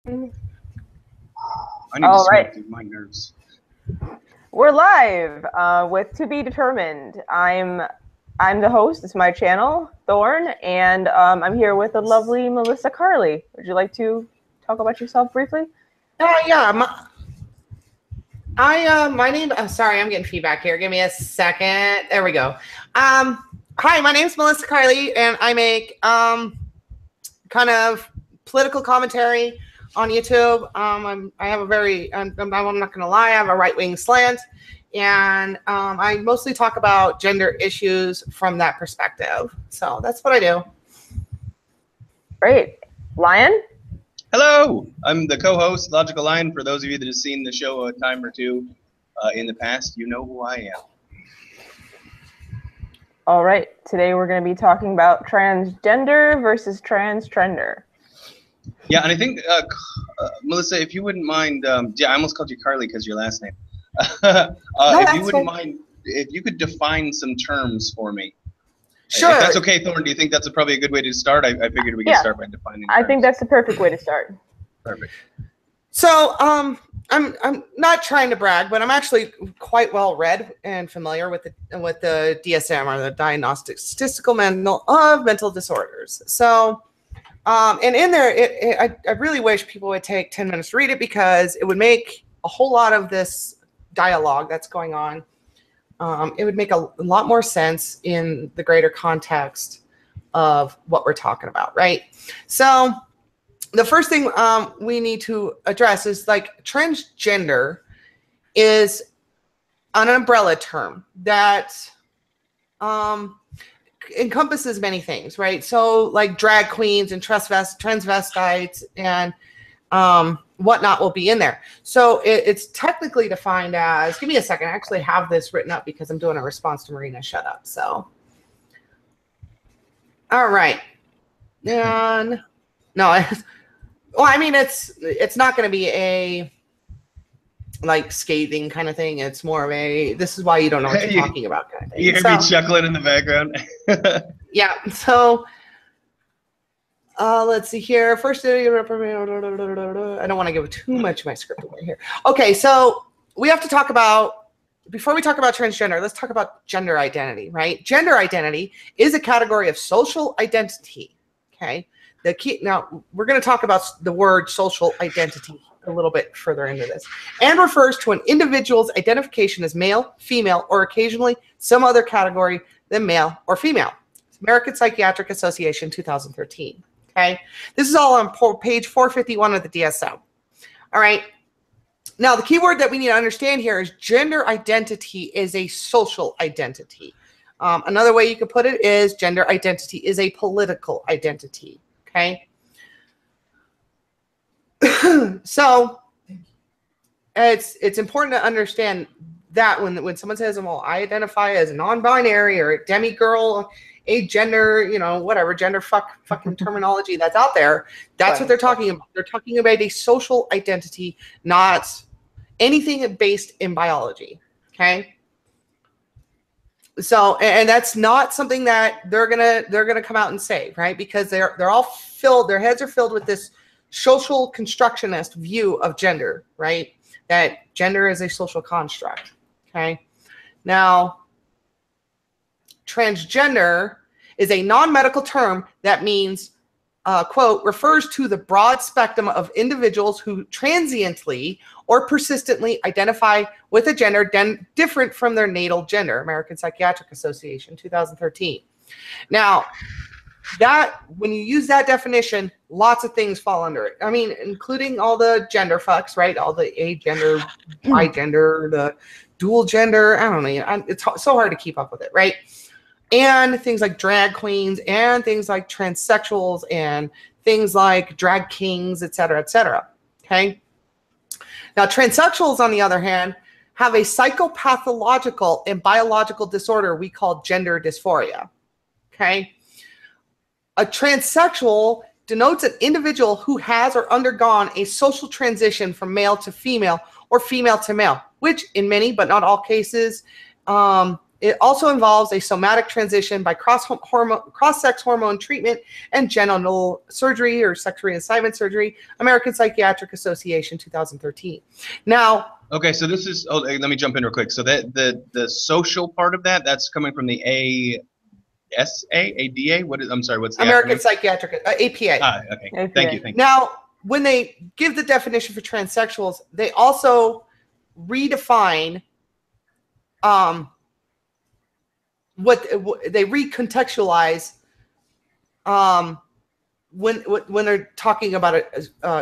I need to smoke through my nerves. We're live with To Be Determined. I'm the host. It's my channel, Thorn, and I'm here with the lovely Melissa Karlee. Would you like to talk about yourself briefly? Yeah. My name. I'm sorry, I'm getting feedback here. Give me a second. There we go. Hi, my name is Melissa Karlee, and I make kind of political commentary on YouTube. I have a very. I'm not gonna lie. I have a right-wing slant, and I mostly talk about gender issues from that perspective. So that's what I do. Great, Lion. Hello, I'm the co-host, Logical Lion. For those of you that have seen the show a time or two in the past, you know who I am. All right, today we're going to be talking about transgender versus transtrender. Yeah, and I think, Melissa, if you wouldn't mind, yeah, I almost called you Karlee because your last name. If you wouldn't mind, if you could define some terms for me. Sure. If that's okay, Thorn, do you think that's probably a good way to start? I figured we could start by defining terms. I think that's the perfect way to start. Perfect. So, I'm not trying to brag, but I'm actually quite well read and familiar with the DSM, or the Diagnostic Statistical Manual of Mental Disorders. So, and in there, I really wish people would take 10 minutes to read it, because it would make a whole lot of this dialogue that's going on. It would make a lot more sense in the greater context of what we're talking about, right? So the first thing we need to address is, like, transgender is an umbrella term that encompasses many things, right? So, like, drag queens and transvestites and whatnot will be in there. So it's technically defined as, give me a second, I actually have this written up because I'm doing a response to Marina Shut Up. So, all right. And no, well, I mean, it's not going to be a, like, scathing kind of thing. It's more of a, this is why you don't know what you're talking about kind of thing. You hear me chuckling in the background? Yeah. So, let's see here. First, I don't want to give too much of my script away here. Okay, so we have to talk about, before we talk about transgender, let's talk about gender identity, right? Gender identity is a category of social identity, okay? Now, we're going to talk about the word social identity a little bit further into this, and refers to an individual's identification as male, female, or occasionally some other category than male or female. American Psychiatric Association, 2013. Okay, this is all on page 451 of the DSM. All right. Now, the key word that we need to understand here is gender identity is a social identity. Another way you could put it is gender identity is a political identity. Okay. So it's important to understand that when someone says, well, I identify as non-binary or a demigirl, a gender, you know, whatever, gender fucking terminology that's out there, that's what they're talking about. They're talking about a social identity, not anything based in biology. Okay. So, and that's not something that they're gonna come out and say, right? Because they're all filled, their heads are filled with this social constructionist view of gender, right? That gender is a social construct. Okay. Now, transgender is a non-medical term that means, quote, refers to the broad spectrum of individuals who transiently or persistently identify with a gender different from their natal gender. American Psychiatric Association, 2013. Now, that, when you use that definition, lots of things fall under it. I mean, including all the gender fucks, right? All the agender, bigender, the dual gender. I don't know. It's so hard to keep up with it, right? And things like drag queens and things like transsexuals and things like drag kings, et cetera, et cetera. Okay. Now, transsexuals, on the other hand, have a psychopathological and biological disorder we call gender dysphoria. Okay. A transsexual denotes an individual who has or undergone a social transition from male to female or female to male, which in many but not all cases It also involves a somatic transition by cross-sex hormone treatment and genital surgery or sex reassignment surgery, American Psychiatric Association, 2013. Now, okay, so this is, let me jump in real quick. So that the social part of that's coming from the ADA? I'm sorry, what's the American acronym? Psychiatric, APA. Ah, okay, APA. thank you. Now, when they give the definition for transsexuals, they also redefine what they recontextualize when they're talking about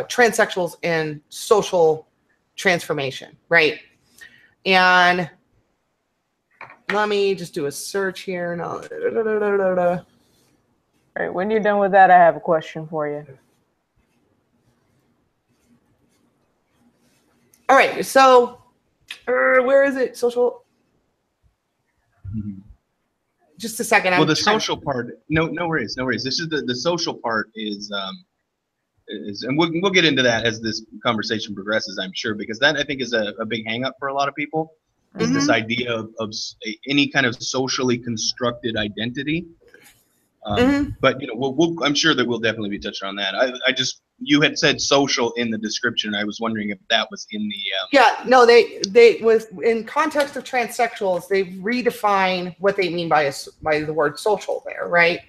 transsexuals and social transformation, right? And let me just do a search here. No. All right, when you're done with that, I have a question for you. All right, so where is it? Social. Just a second. Well, the social part. No worries. This is the social part is, and we'll get into that as this conversation progresses, I'm sure, because that I think is a big hang up for a lot of people. Is this idea of any kind of socially constructed identity. But I'm sure that we'll definitely be touching on that. You had said social in the description. I was wondering if that was in the. Yeah, no, they was in context of transsexuals. They redefine what they mean by the word social there, right?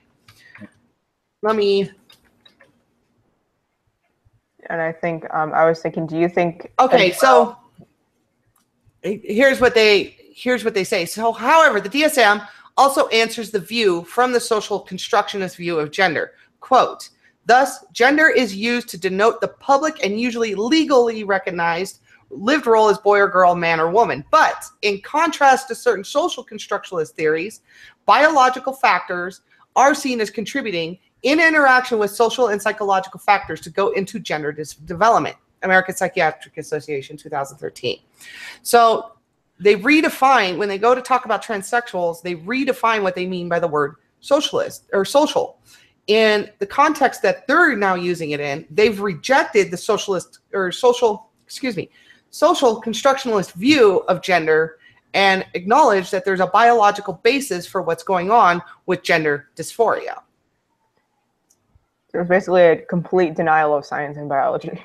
Let me. And I think I was thinking, do you think? Okay, so here's what they say. So, however, the DSM also answers the view from the social constructionist view of gender. Quote, thus, gender is used to denote the public and usually legally recognized lived role as boy or girl, man or woman. But in contrast to certain social constructionist theories, biological factors are seen as contributing in interaction with social and psychological factors to go into gender development. American Psychiatric Association, 2013. So they redefine, when they go to talk about transsexuals, they redefine what they mean by the word socialist or social. In the context that they're now using it in, they've rejected the social constructionalist view of gender and acknowledged that there's a biological basis for what's going on with gender dysphoria. There's basically a complete denial of science and biology.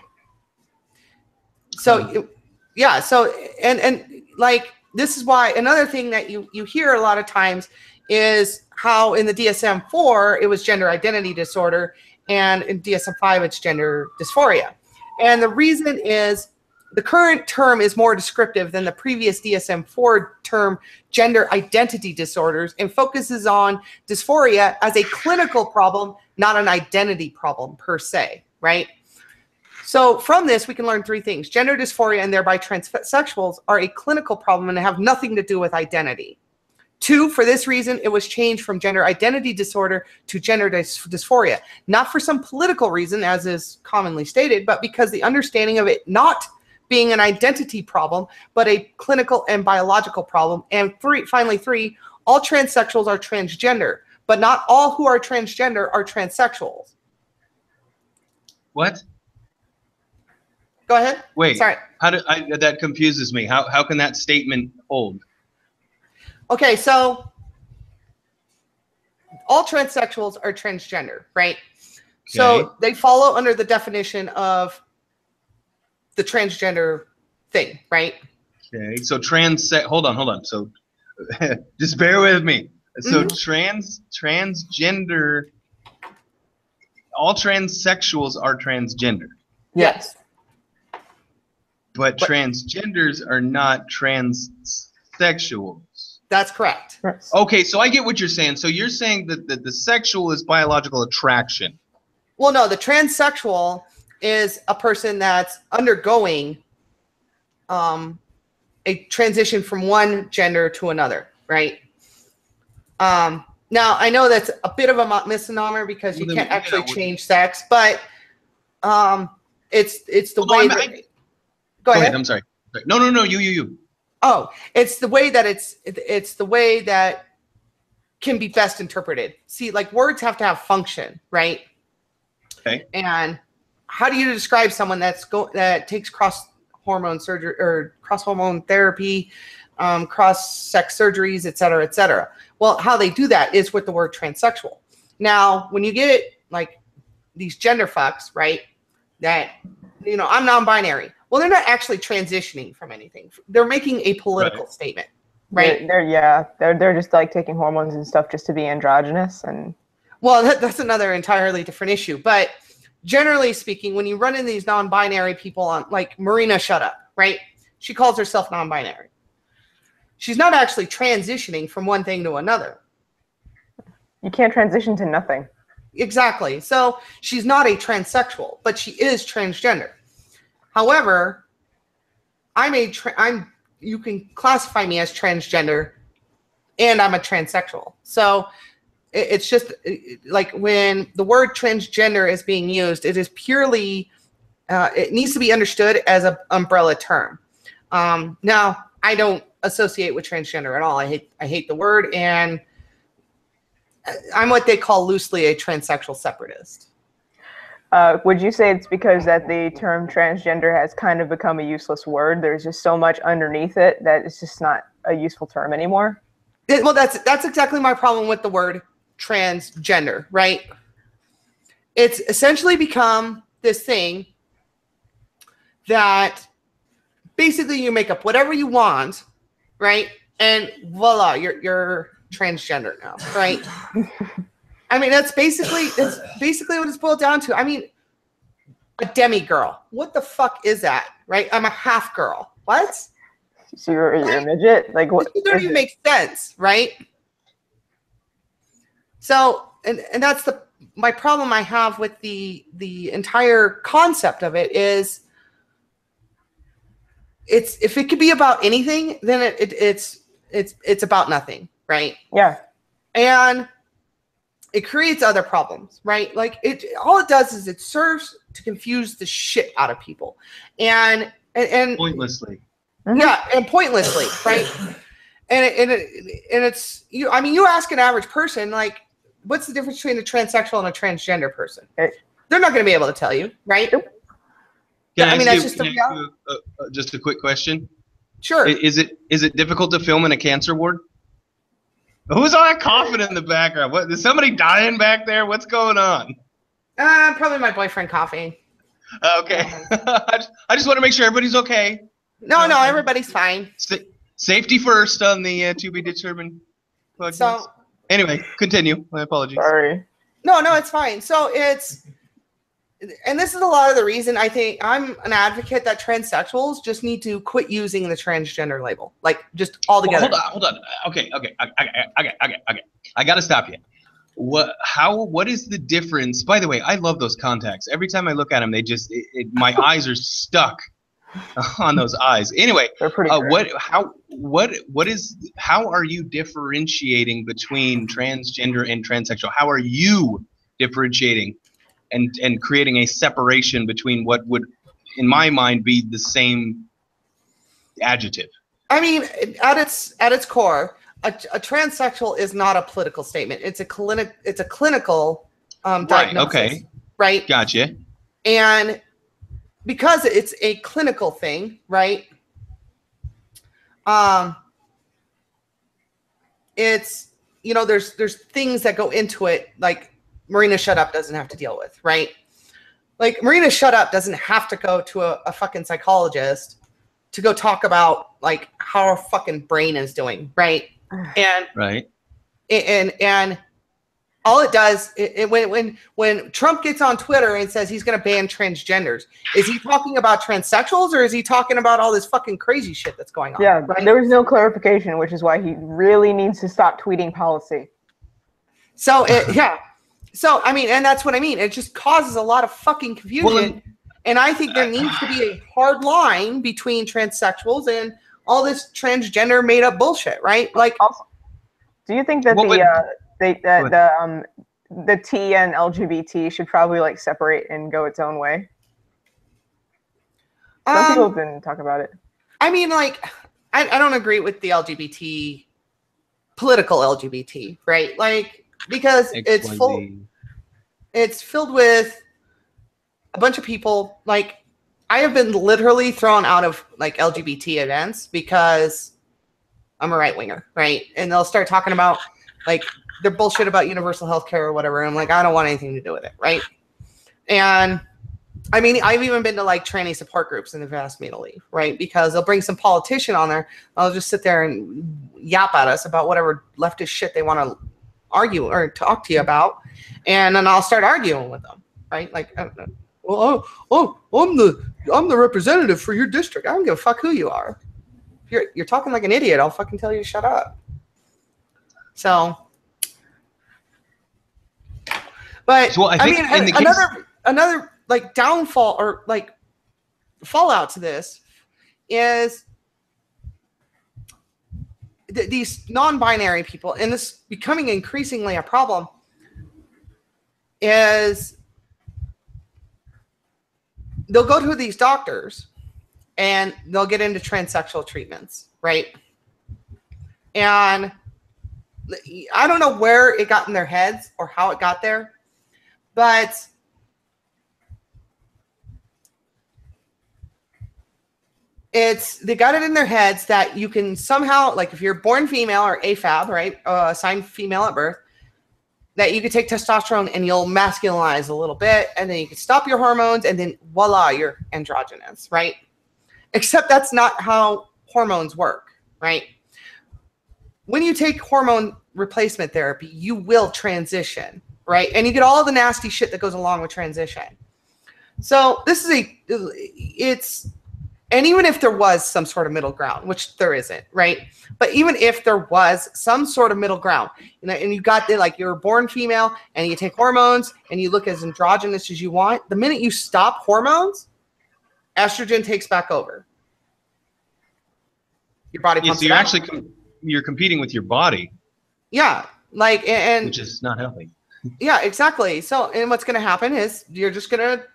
So, yeah. So, and like, this is why another thing that you hear a lot of times is how in the DSM-4, it was gender identity disorder, and in DSM-5, it's gender dysphoria. And the reason is the current term is more descriptive than the previous DSM-4 term, gender identity disorders, and focuses on dysphoria as a clinical problem, not an identity problem per se, right? So from this, we can learn three things. Gender dysphoria and thereby transsexuals are a clinical problem and have nothing to do with identity. Two, for this reason, it was changed from gender identity disorder to gender dysphoria, not for some political reason, as is commonly stated, but because the understanding of it not being an identity problem, but a clinical and biological problem. And finally, all transsexuals are transgender, but not all who are transgender are transsexuals. What? Go ahead. Wait. Sorry. That confuses me. How can that statement hold? Okay, so all transsexuals are transgender, right? Okay. So they follow under the definition of the transgender thing, right? Okay, so hold on. So just bear with me. So transgender, all transsexuals are transgender. Yes. But transgenders are not transsexuals. That's correct. Okay, so I get what you're saying. So you're saying that the sexual is biological attraction. Well, no, the transsexual is a person that's undergoing a transition from one gender to another, right? Now, I know that's a bit of a misnomer because you can't actually change sex, but it's the way that... Go ahead. I'm sorry. No, you. Oh, it's the way that it's the way that can be best interpreted. See, like words have to have function, right? Okay. And how do you describe someone that takes hormone surgery or cross hormone therapy, cross-sex surgeries, et cetera, et cetera. Well, how they do that is with the word transsexual. Now, when you get like these gender fucks, right, that, you know, I'm non-binary. Well, they're not actually transitioning from anything. They're making a political statement, right? They're just like taking hormones and stuff just to be androgynous. And well, that's another entirely different issue. But generally speaking, when you run into these non-binary people on, like Marina Shut Up, right? She calls herself non-binary. She's not actually transitioning from one thing to another. You can't transition to nothing. Exactly. So she's not a transsexual, but she is transgender. However, you can classify me as transgender, and I'm a transsexual. So it's just like when the word transgender is being used, it is purely, it needs to be understood as an umbrella term. Now, I don't associate with transgender at all. I hate the word, and I'm what they call loosely a transsexual separatist. Would you say it's because that the term transgender has kind of become a useless word? There's just so much underneath it that it's just not a useful term anymore? Well, that's exactly my problem with the word transgender, right? It's essentially become this thing that basically you make up whatever you want, right? And voila, you're transgender now, right? I mean, that's basically what it's boiled down to. I mean, a demigirl. What the fuck is that, right? I'm a half girl. What? So you're a midget? Like what? It doesn't even make sense, right? So, and that's my problem I have with the entire concept of it is, if it could be about anything, then it's about nothing, right? Yeah. And it creates other problems, right? Like all it does is it serves to confuse the shit out of people, and pointlessly. Yeah, and pointlessly, right? And it's you. I mean, you ask an average person, like, what's the difference between a transsexual and a transgender person? They're not going to be able to tell you, right? That's just a quick question. Sure. Is it difficult to film in a cancer ward? Who's all that coughing in the background? What, is somebody dying back there? What's going on? Probably my boyfriend coughing. Okay. I just want to make sure everybody's okay. No, everybody's fine. Safety first on the to be determined podcast. So anyway, continue. My apologies. Sorry. No, it's fine. So and this is a lot of the reason I think I'm an advocate that transsexuals just need to quit using the transgender label, like just altogether. Well, hold on. Okay. I gotta stop you. What is the difference? By the way, I love those contacts. Every time I look at them, my eyes are stuck on those eyes. Anyway, they're pretty great. how are you differentiating between transgender and transsexual? How are you differentiating and creating a separation between what would, in my mind, be the same adjective? I mean, at its core, a transsexual is not a political statement. It's a clinical diagnosis. Right. Okay. Right. Gotcha. And because it's a clinical thing, right? It's, you know, there's things that go into it, like Marina Shut Up doesn't have to deal with, right? Like Marina Shut Up doesn't have to go to a fucking psychologist to go talk about like how our fucking brain is doing, right? And right. And all it does, when Trump gets on Twitter and says he's going to ban transgenders, is he talking about transsexuals or is he talking about all this fucking crazy shit that's going on? Yeah, right? there was no clarification, which is why he really needs to stop tweeting policy. So, So, I mean, and that's what I mean. It just causes a lot of fucking confusion. And I think there needs to be a hard line between transsexuals and all this transgender made up bullshit, right? Like, also, do you think that the T and LGBT should probably like separate and go its own way? Some people didn't talk about it. I mean, like, I don't agree with the LGBT, political LGBT, right? Like, because it's filled with a bunch of people. Like, I have been literally thrown out of like LGBT events because I'm a right winger, right? And they'll start talking about like their bullshit about universal health care or whatever. And I'm like, I don't want anything to do with it, right? And I mean, I've even been to like tranny support groups and they've asked me to leave, right? Because they'll bring some politician on there. I'll just sit there and yap at us about whatever leftist shit they want to argue or talk to you about. And then I'll start arguing with them, right? Like, I don't know. Well, I'm the representative for your district. I don't give a fuck who you are. If you're talking like an idiot, I'll fucking tell you to shut up. So, but so, I think mean, another like downfall or like fallout to this is these non-binary people, and this becoming increasingly a problem, is they'll go to these doctors and they'll get into transsexual treatments, right? And I don't know where it got in their heads or how it got there, but they got it in their heads that you can somehow, like if you're born female or AFAB, right, assigned female at birth, that you could take testosterone and you'll masculinize a little bit, and then you can stop your hormones, and then voila, you're androgynous, right? Except that's not how hormones work, right? When you take hormone replacement therapy, you will transition, right? And you get all the nasty shit that goes along with transition. So this is and even if there was some sort of middle ground, which there isn't, right? But even if there was some sort of middle ground, you know, and you got the, like, you're born female and you take hormones and you look as androgynous as you want, the minute you stop hormones, estrogen takes back over. Your body pumps so you're competing with your body. Yeah, like, and which is not healthy. Yeah, exactly. So, and what's going to happen is you're just going to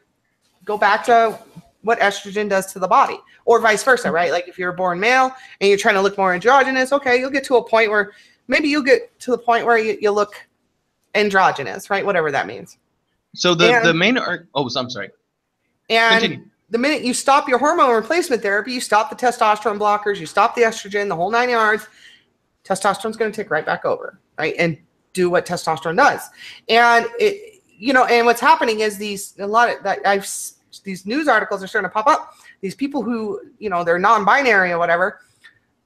go back to what estrogen does to the body, or vice versa, right? Like if you're born male and you're trying to look more androgynous, okay, you'll get to a point where maybe you'll get to the point where you look androgynous, right? Whatever that means. So the main I'm sorry. And continue. The minute you stop your hormone replacement therapy, you stop the testosterone blockers, you stop the estrogen, the whole 9 yards, testosterone's going to take right back over, right? And do what testosterone does. And it, you know, and what's happening is these news articles are starting to pop up. These people who, you know, they're non-binary or whatever,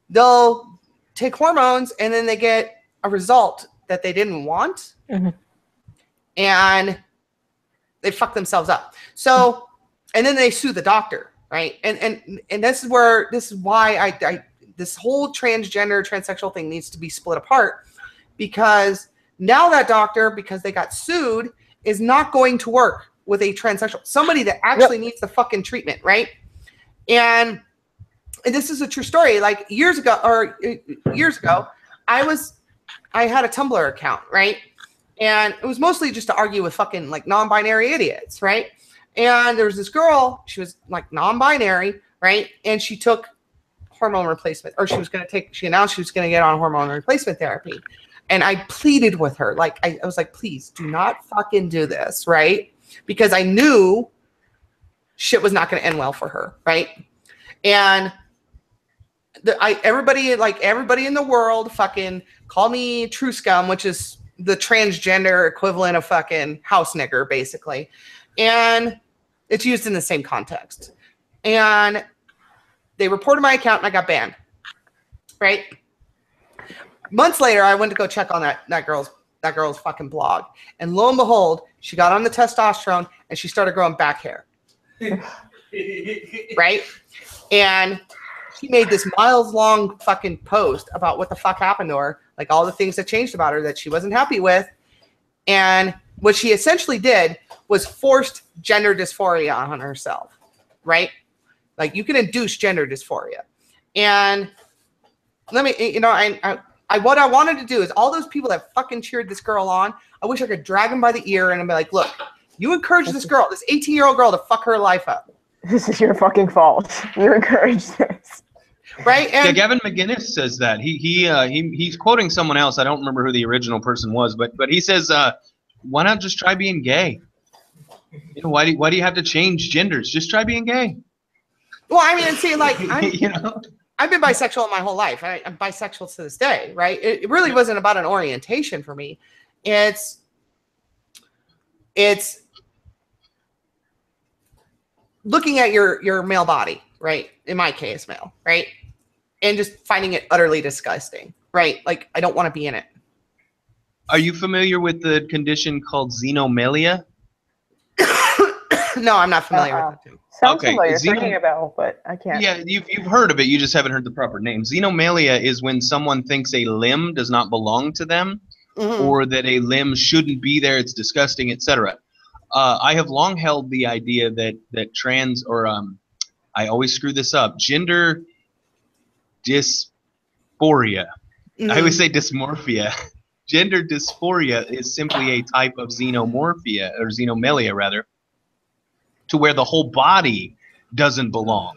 they'll take hormones and then they get a result that they didn't want. Mm-hmm. And they fuck themselves up. So, and then they sue the doctor, right? And this is why this whole transgender, transsexual thing needs to be split apart, because now that doctor, because they got sued, is not going to work with a transsexual, somebody that actually needs the fucking treatment, right? And this is a true story. Like years ago, I had a Tumblr account, right? And it was mostly just to argue with fucking like non-binary idiots, right? And there was this girl, she was like non-binary, right? And she took hormone replacement, or she announced she was going to get on hormone replacement therapy. And I pleaded with her. Like, I was like, please do not fucking do this, right? Because I knew shit was not going to end well for her, right? And everybody in the world fucking called me true scum, which is the transgender equivalent of fucking house nigger, basically. And it's used in the same context. And they reported my account and I got banned, right? Months later, I went to go check on that girl's fucking blog. And lo and behold, she got on the testosterone and she started growing back hair. Right? And she made this miles-long fucking post about what the fuck happened to her, like all the things that changed about her that she wasn't happy with. And what she essentially did was forced gender dysphoria on herself, right? Like you can induce gender dysphoria. And let me, you know, what I wanted to do is all those people that fucking cheered this girl on, I wish I could drag them by the ear and be like, look, you encouraged this girl, this 18-year-old girl, to fuck her life up. This is your fucking fault. You encouraged this. Right? And Gavin McGinnis says that. He's quoting someone else. I don't remember who the original person was, but he says, why not just try being gay? You know, why do you have to change genders? Just try being gay. Well, I mean, see, like, You know? I've been bisexual my whole life. I'm bisexual to this day, right? It really wasn't about an orientation for me. It's looking at your male body, right? In my case, male, right? And just finding it utterly disgusting, right? Like, I don't want to be in it. Are you familiar with the condition called xenomelia? No, I'm not familiar with that too. Sounds Okay, familiar. Ringing a bell, but I can't. Yeah, you've heard of it. You just haven't heard the proper name. Xenomelia is when someone thinks a limb does not belong to them, or that a limb shouldn't be there. It's disgusting, etc. I have long held the idea that trans, or I always screw this up, gender dysphoria. I always say dysmorphia. Gender dysphoria is simply a type of xenomorphia, or xenomelia rather, to where the whole body doesn't belong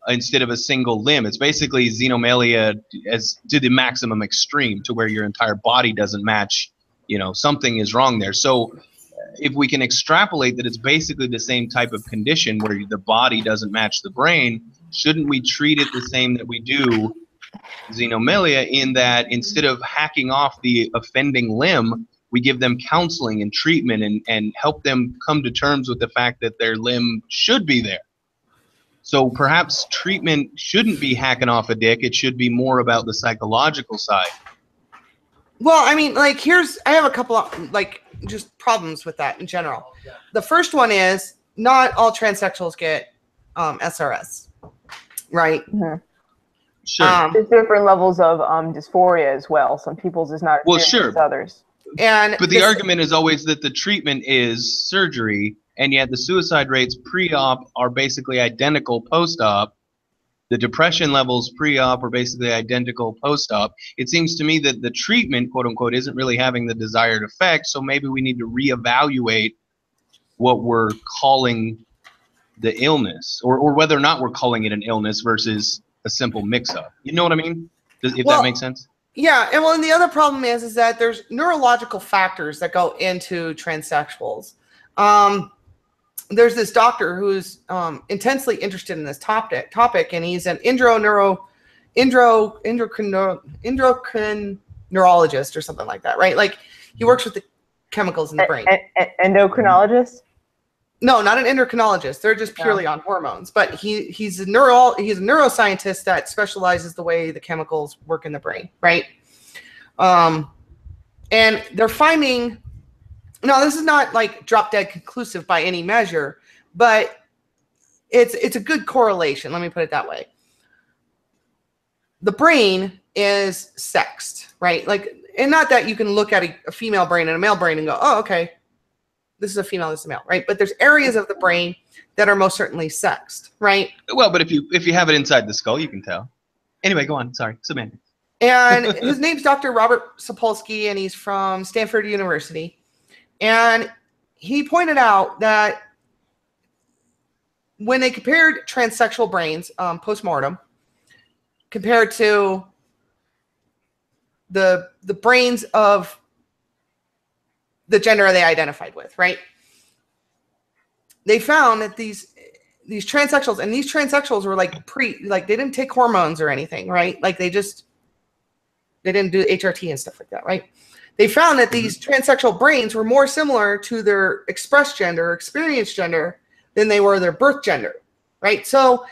instead of a single limb. It's basically xenomelia as to the maximum extreme, to where your entire body doesn't match, you know, something is wrong there. So if we can extrapolate that it's basically the same type of condition where the body doesn't match the brain, shouldn't we treat it the same that we do xenomelia, in that instead of hacking off the offending limb, we give them counseling and treatment and help them come to terms with the fact that their limb should be there. So perhaps treatment shouldn't be hacking off a dick. It should be more about the psychological side. Well, I mean, like, I have a couple of, like, just problems with that in general. The first one is not all transsexuals get SRS, right? Sure. There's different levels of dysphoria as well. Some people's is not as Sure. as others. But the argument is always that the treatment is surgery, and yet the suicide rates pre-op are basically identical post-op. The depression levels pre-op are basically identical post-op. It seems to me that the treatment, quote unquote, isn't really having the desired effect, so maybe we need to reevaluate what we're calling the illness, or whether or not we're calling it an illness versus a simple mix-up. You know what I mean? If that makes sense? Yeah, and the other problem is that there's neurological factors that go into transsexuals. There's this doctor who's intensely interested in this topic, and he's an endocrinologist or something like that, right? Like, he works with the chemicals in the brain. Endocrinologist? No, not an endocrinologist. They're just purely on hormones. But he's a neuroscientist that specializes the way the chemicals work in the brain, right? And they're finding, no, this is not like drop dead conclusive by any measure, but it's a good correlation. Let me put it that way. The brain is sexed, right? Like, and not that you can look at a female brain and a male brain and go, oh, okay, this is a female, this is a male, right? But there's areas of the brain that are most certainly sexed, right? Well, but if you have it inside the skull, you can tell. Anyway, go on. Sorry, semantics. And his name's Dr. Robert Sapolsky, and he's from Stanford University. And he pointed out that when they compared transsexual brains post-mortem compared to the brains of the gender they identified with, right? They found that these transsexuals, and these transsexuals were like they didn't take hormones or anything, right? Like they didn't do HRT and stuff like that, right? They found that these transsexual brains were more similar to their expressed gender, experienced gender, than they were their birth gender, right? So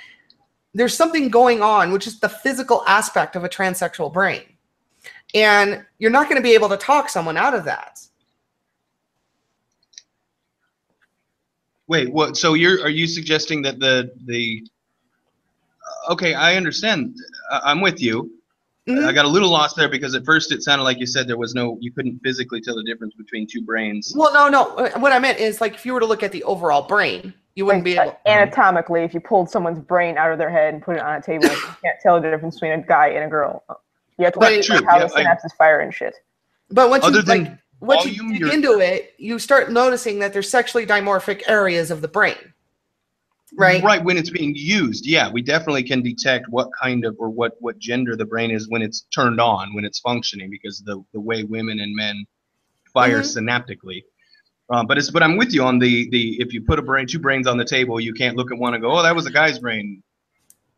there's something going on, which is the physical aspect of a transsexual brain. And you're not going to be able to talk someone out of that. Wait, what? So are you suggesting that the okay, I understand. I'm with you. I got a little lost there because at first it sounded like you said you couldn't physically tell the difference between two brains. Well, no. What I meant is, like, if you were to look at the overall brain, you wouldn't be able. Anatomically, if you pulled someone's brain out of their head and put it on a table, you can't tell the difference between a guy and a girl. You have to look at how the synapses fire and shit. But once you dig into it, you start noticing that there's sexually dimorphic areas of the brain. Right. Right. When it's being used. Yeah, we definitely can detect what kind of, or what gender the brain is when it's turned on, when it's functioning, because the way women and men fire synaptically. But I'm with you on the if you put two brains on the table, you can't look at one and go, oh, that was a guy's brain.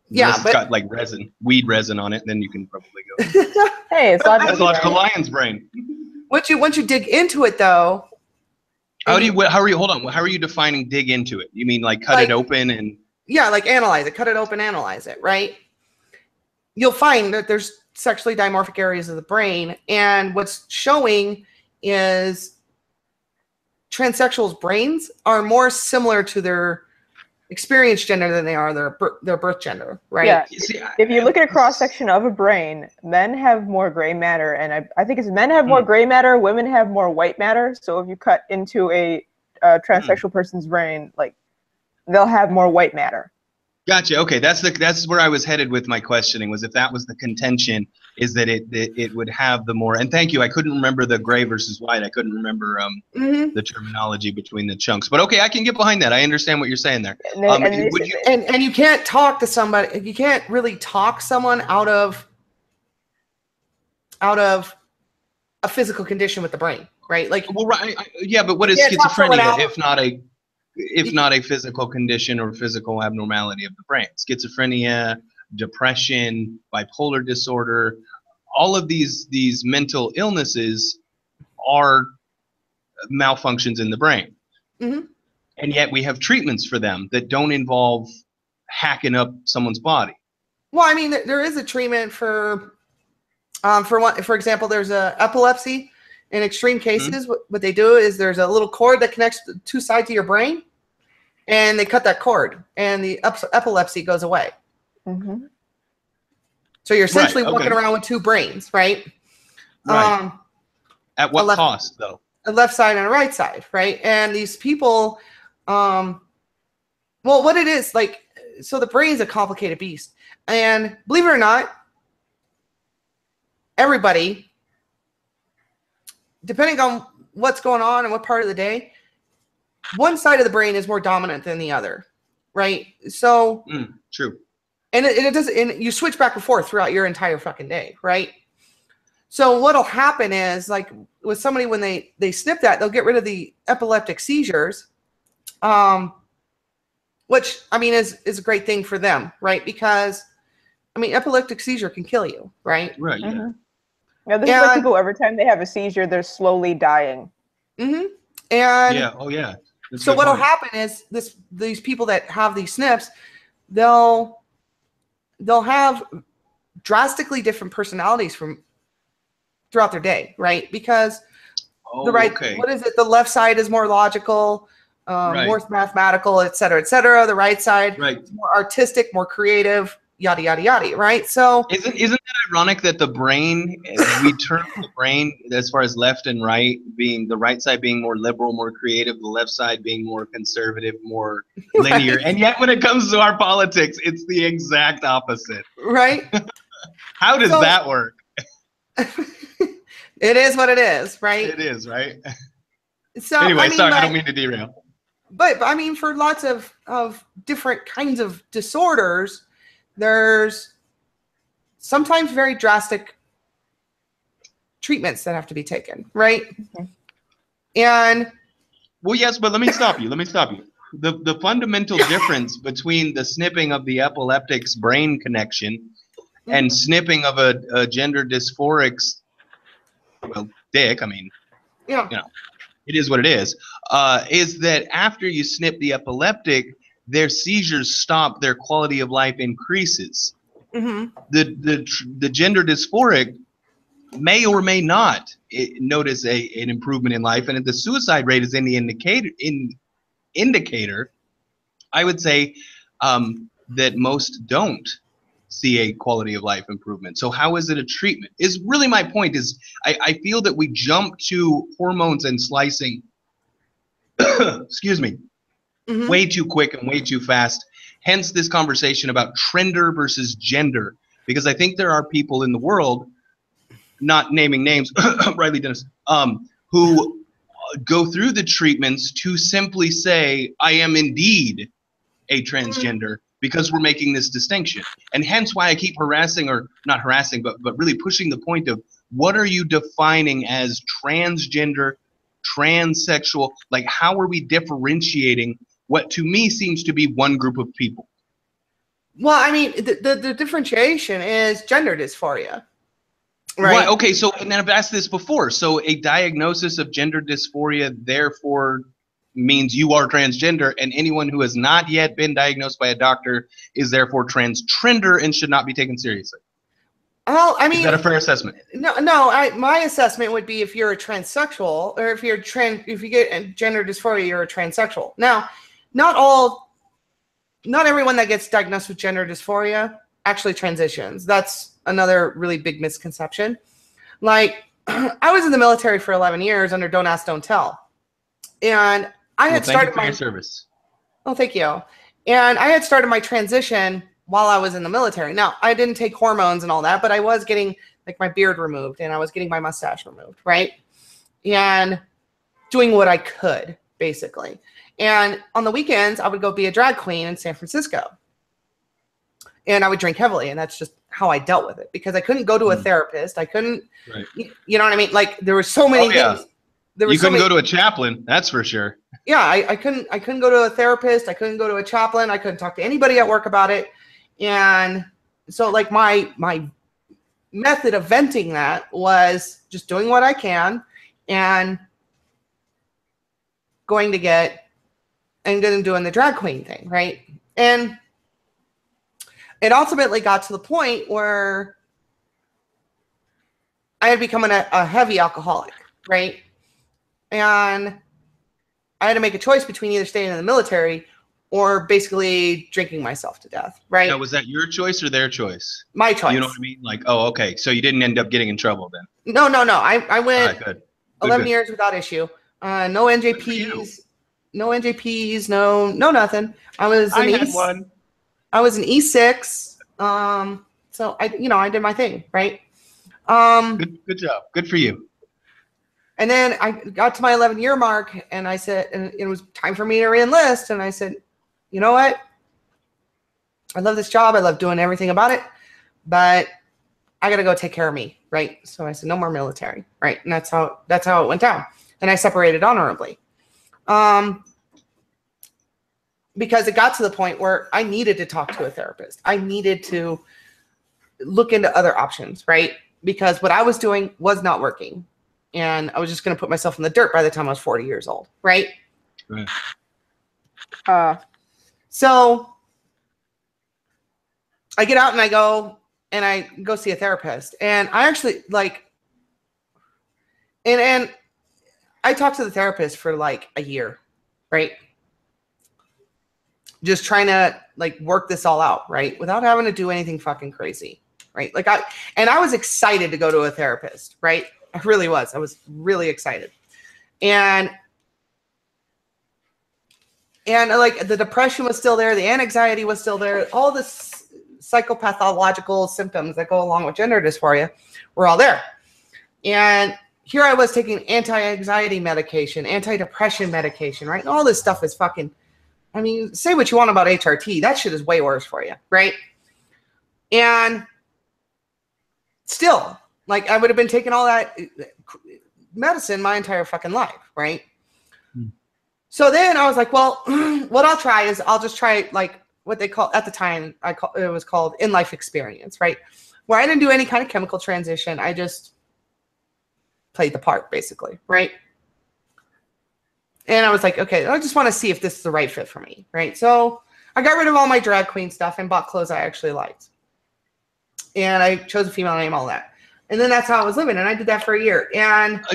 Yeah, it's got like resin, weed resin on it, then you can probably go. Hey, it's That's logical. logical lion's brain. once you dig into it though, How are you, hold on, how are you defining dig into it? You mean like cut it open and? Yeah, like analyze it, cut it open, analyze it, right? You'll find that there's sexually dimorphic areas of the brain, and what's showing is transsexuals' brains are more similar to their experience gender than they are their birth gender, right? Yeah. If you look at a cross section of a brain, men have more gray matter, and I think it's men have more gray matter, women have more white matter. So if you cut into a transsexual person's brain, like they'll have more white matter. Gotcha. Okay, that's where I was headed with my questioning, was if that was the contention, is that it would have the more. And thank you. I couldn't remember the gray versus white. I couldn't remember the terminology between the chunks. But okay, I can get behind that. I understand what you're saying there. And you can't talk to somebody. You can't really talk someone out of a physical condition with the brain, right? Like, well, right, yeah, but what is schizophrenia if not a physical condition or physical abnormality of the brain? Schizophrenia, depression, bipolar disorder, all of these mental illnesses are malfunctions in the brain. Mm-hmm. And yet we have treatments for them that don't involve hacking up someone's body. Well, I mean, there is a treatment for example, there's a epilepsy. In extreme cases, what they do is there's a little cord that connects the two sides of your brain, and they cut that cord, and the epilepsy goes away. Mm-hmm. So you're essentially walking around with two brains, right? Right. At what cost, though? A left side and a right side, right? And these people, well, what it is, like, so the brain is a complicated beast. And believe it or not, everybody, depending on what's going on and what part of the day, one side of the brain is more dominant than the other, right? So true. And it does, and you switch back and forth throughout your entire fucking day, right? So what'll happen is, like with somebody, when they snip that, they'll get rid of the epileptic seizures, which I mean is a great thing for them, right? Because I mean, epileptic seizure can kill you, right? Right. Yeah. Mm-hmm. Yeah, this is like people, every time they have a seizure, they're slowly dying. Mm-hmm. And yeah, oh yeah. That's so what'll happen is these people that have these SNPs, they'll have drastically different personalities from throughout their day, right? Because what is it? The left side is more logical, more mathematical, et cetera, et cetera. The right side is more artistic, more creative, yada yada yada, right? So isn't that ironic that the brain, we term the brain as far as left and right, being the right side being more liberal, more creative, the left side being more conservative, more linear, and yet when it comes to our politics, it's the exact opposite. Right? How does that work? It is what it is, right? It is, right? So anyway, I mean, sorry, I don't mean to derail. But I mean, for lots of different kinds of disorders, there's sometimes very drastic treatments that have to be taken, right? Okay. And well, yes, but let me stop you. The fundamental difference between the snipping of the epileptic's brain connection and snipping of a gender dysphoric's, well, dick, I mean, you know, it is what it is that after you snip the epileptic, their seizures stop, their quality of life increases. Mm-hmm. The gender dysphoric may or may not notice an improvement in life, and if the suicide rate is any indicator, I would say that most don't see a quality of life improvement. So how is it a treatment? Is really my point. Is I feel that we jump to hormones and slicing excuse me, way too quick and way too fast. Hence this conversation about trender versus gender, because I think there are people in the world, not naming names, Riley Dennis, who go through the treatments to simply say, I am indeed a transgender, because we're making this distinction. And hence why I keep harassing, or not harassing, but really pushing the point of, what are you defining as transgender, transsexual? Like, how are we differentiating what to me seems to be one group of people? Well, I mean, the differentiation is gender dysphoria. Right. Okay, so and I've asked this before. So a diagnosis of gender dysphoria therefore means you are transgender, and anyone who has not yet been diagnosed by a doctor is therefore transtrender and should not be taken seriously. Well, I mean, is that a fair assessment? No. My assessment would be if you're a transsexual, or if you get gender dysphoria, you're a transsexual. Now, not everyone that gets diagnosed with gender dysphoria actually transitions. That's another really big misconception. Like, I was in the military for 11 years under Don't Ask, Don't Tell. And I had started my service. Oh, thank you. And I had started my transition while I was in the military. Now, I didn't take hormones and all that, but I was getting like my beard removed and I was getting my mustache removed, right? And doing what I could, basically. And on the weekends, I would go be a drag queen in San Francisco. And I would drink heavily, and that's just how I dealt with it, because I couldn't go to a therapist. I couldn't, you know what I mean? Like, there were so many things. You couldn't go to a chaplain, that's for sure. Yeah, I couldn't go to a therapist. I couldn't go to a chaplain. I couldn't talk to anybody at work about it. And so, like, my method of venting that was just doing what I can and going to get and then doing the drag queen thing, right? And it ultimately got to the point where I had become a heavy alcoholic, right? And I had to make a choice between either staying in the military or basically drinking myself to death, right? Now, was that your choice or their choice? My choice. You know what I mean? Like, oh, okay. So you didn't end up getting in trouble then? No. I went good. 11 years without issue. No NJPs, no nothing. I was an E6. So I did my thing, right? Good job. Good for you. And then I got to my 11-year mark, and I said, and it was time for me to re-enlist. And I said, you know what? I love this job. I love doing everything about it, but I got to go take care of me, right? So I said, no more military, right? And that's how it went down. And I separated honorably, because it got to the point where I needed to talk to a therapist. I needed to look into other options, right? Because what I was doing was not working. And I was just going to put myself in the dirt by the time I was 40 years old, right? So I get out and I go see a therapist. And I actually and I talked to the therapist for like a year, right? Just trying to like work this all out, right? Without having to do anything fucking crazy, right? Like I was excited to go to a therapist, right? I really was. I was really excited. And like the depression was still there. The anxiety was still there. All the psychopathological symptoms that go along with gender dysphoria were all there. And here I was taking anti-anxiety medication, antidepressant medication, right? And all this stuff is fucking, I mean, say what you want about HRT. That shit is way worse for you, right? And still, like, I would have been taking all that medicine my entire fucking life, right? So then I was like, well, what I'll try is I'll just try like what they call at the time, it was called in-life experience, right? Where I didn't do any kind of chemical transition. I just played the part, basically, right? And I was like, okay, I just want to see if this is the right fit for me, right? So I got rid of all my drag queen stuff and bought clothes I actually liked. And I chose a female name, all that. And then that's how I was living, and I did that for a year. And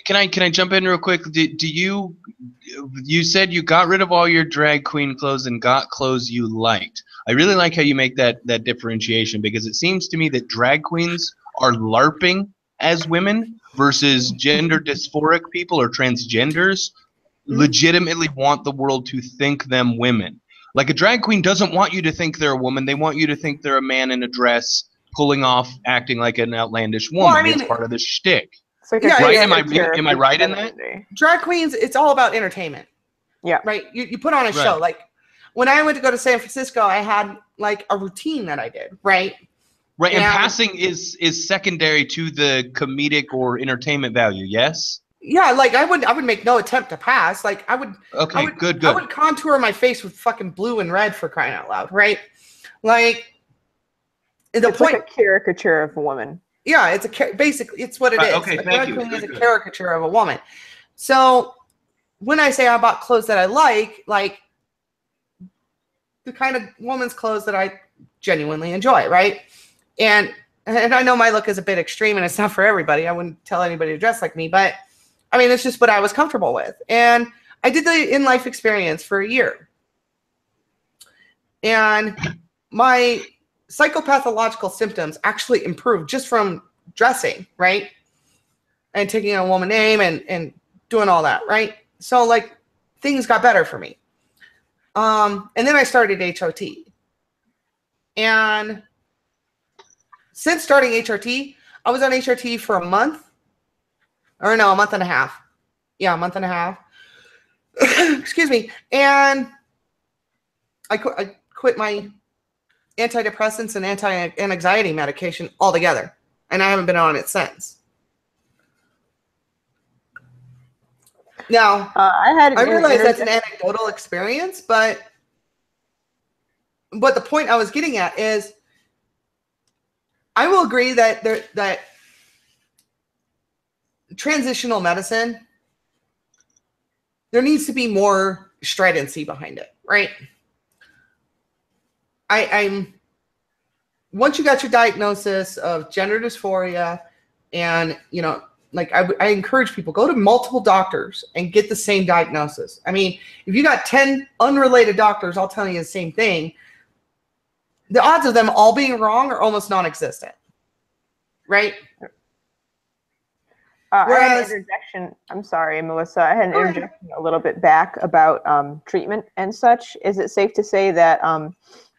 can I jump in real quick? You said you got rid of all your drag queen clothes and got clothes you liked. I really like how you make that differentiation, because it seems to me that drag queens are LARPing as women versus gender dysphoric people or transgenders legitimately want the world to think them women. Like, a drag queen doesn't want you to think they're a woman. They want you to think they're a man in a dress pulling off acting like an outlandish woman. Well, I mean, it's part of the shtick. Like right? Am I right in that? Drag queens, it's all about entertainment. Yeah. Right? You put on a show. Like, when I went to go to San Francisco, I had like a routine that I did, right? Right, and passing is secondary to the comedic or entertainment value, yes? Yeah, like I would make no attempt to pass. Like I would good. I would contour my face with fucking blue and red, for crying out loud, right? Like, the It's point, like a caricature of a woman. yeah, it's basically, it's what it is. Okay, A thank drag you. queen is a Good. caricature of a woman. So when I say I bought clothes that I like the kind of woman's clothes that I genuinely enjoy, right? And I know my look is a bit extreme and it's not for everybody. I wouldn't tell anybody to dress like me, but I mean, it's just what I was comfortable with. And I did the in-life experience for a year. And my psychopathological symptoms actually improved just from dressing, right? And taking a woman name and doing all that, right? So like things got better for me. And then I started HRT. And since starting HRT, I was on HRT for a month. Or no, a month and a half. Yeah, a month and a half. Excuse me. And I quit my antidepressants and anxiety medication altogether. And I haven't been on it since. Now, I realize that's an anecdotal experience, but the point I was getting at is I will agree that that transitional medicine, there needs to be more stridency behind it, right? I'm once you got your diagnosis of gender dysphoria, and you know, like I encourage people, go to multiple doctors and get the same diagnosis. I mean, if you got 10 unrelated doctors all telling you the same thing, the odds of them all being wrong are almost non-existent, right? I had an interjection. I'm sorry, Melissa. I had an interjection a little bit back about treatment and such. Is it safe to say that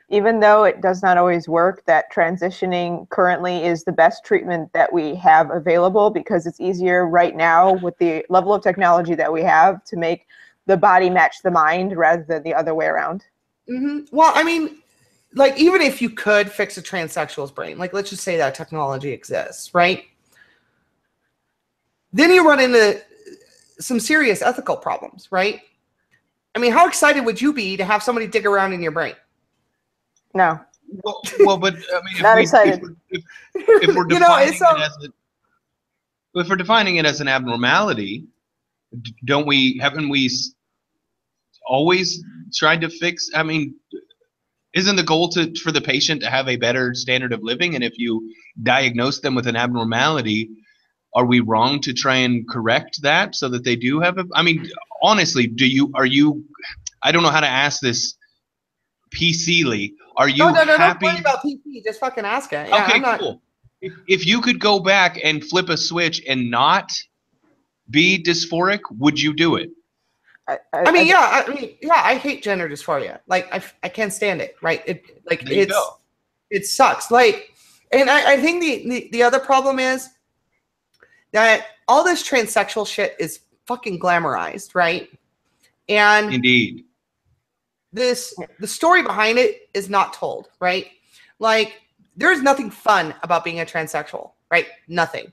even though it does not always work, that transitioning currently is the best treatment that we have available because it's easier right now with the level of technology that we have to make the body match the mind rather than the other way around? Mm-hmm. Well, I mean, like, even if you could fix a transsexual's brain, like, let's just say that technology exists, right? Then you run into some serious ethical problems, right? I mean, how excited would you be to have somebody dig around in your brain? No. Well, but I mean, Not excited. If we're defining you know, if we're defining it as an abnormality, haven't we always tried to fix? I mean, isn't the goal for the patient to have a better standard of living? And if you diagnose them with an abnormality, are we wrong to try and correct that so that they do have I mean, honestly, I don't know how to ask this PCly. Are you no, happy? Don't worry about PC. Just fucking ask it. Yeah, Okay, cool. If you could go back and flip a switch and not be dysphoric, would you do it? I hate gender dysphoria. Like, I can't stand it. Right? It sucks. Like, and I think the other problem is that all this transsexual shit is fucking glamorized, right? And indeed, the story behind it is not told, right? Like, there's nothing fun about being a transsexual, right? Nothing.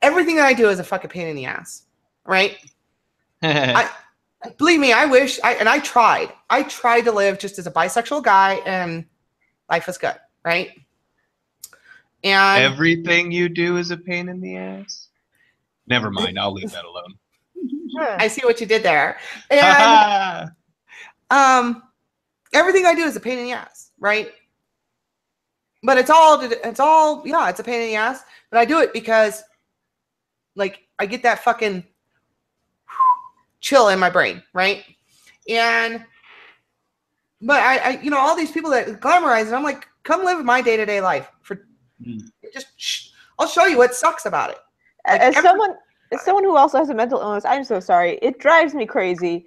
Everything that I do is a fucking pain in the ass, right? Believe me, I tried. I tried to live just as a bisexual guy, and life is good, right? And everything you do is a pain in the ass. Never mind. I'll leave that alone. I see what you did there. And everything I do is a pain in the ass, right? But it's a pain in the ass. But I do it because, like, I get that fucking chill in my brain, right? But I all these people that glamorize it, I'm like, come live my day-to-day life. I'll show you what sucks about it. Like, as someone who also has a mental illness, I'm so sorry. It drives me crazy.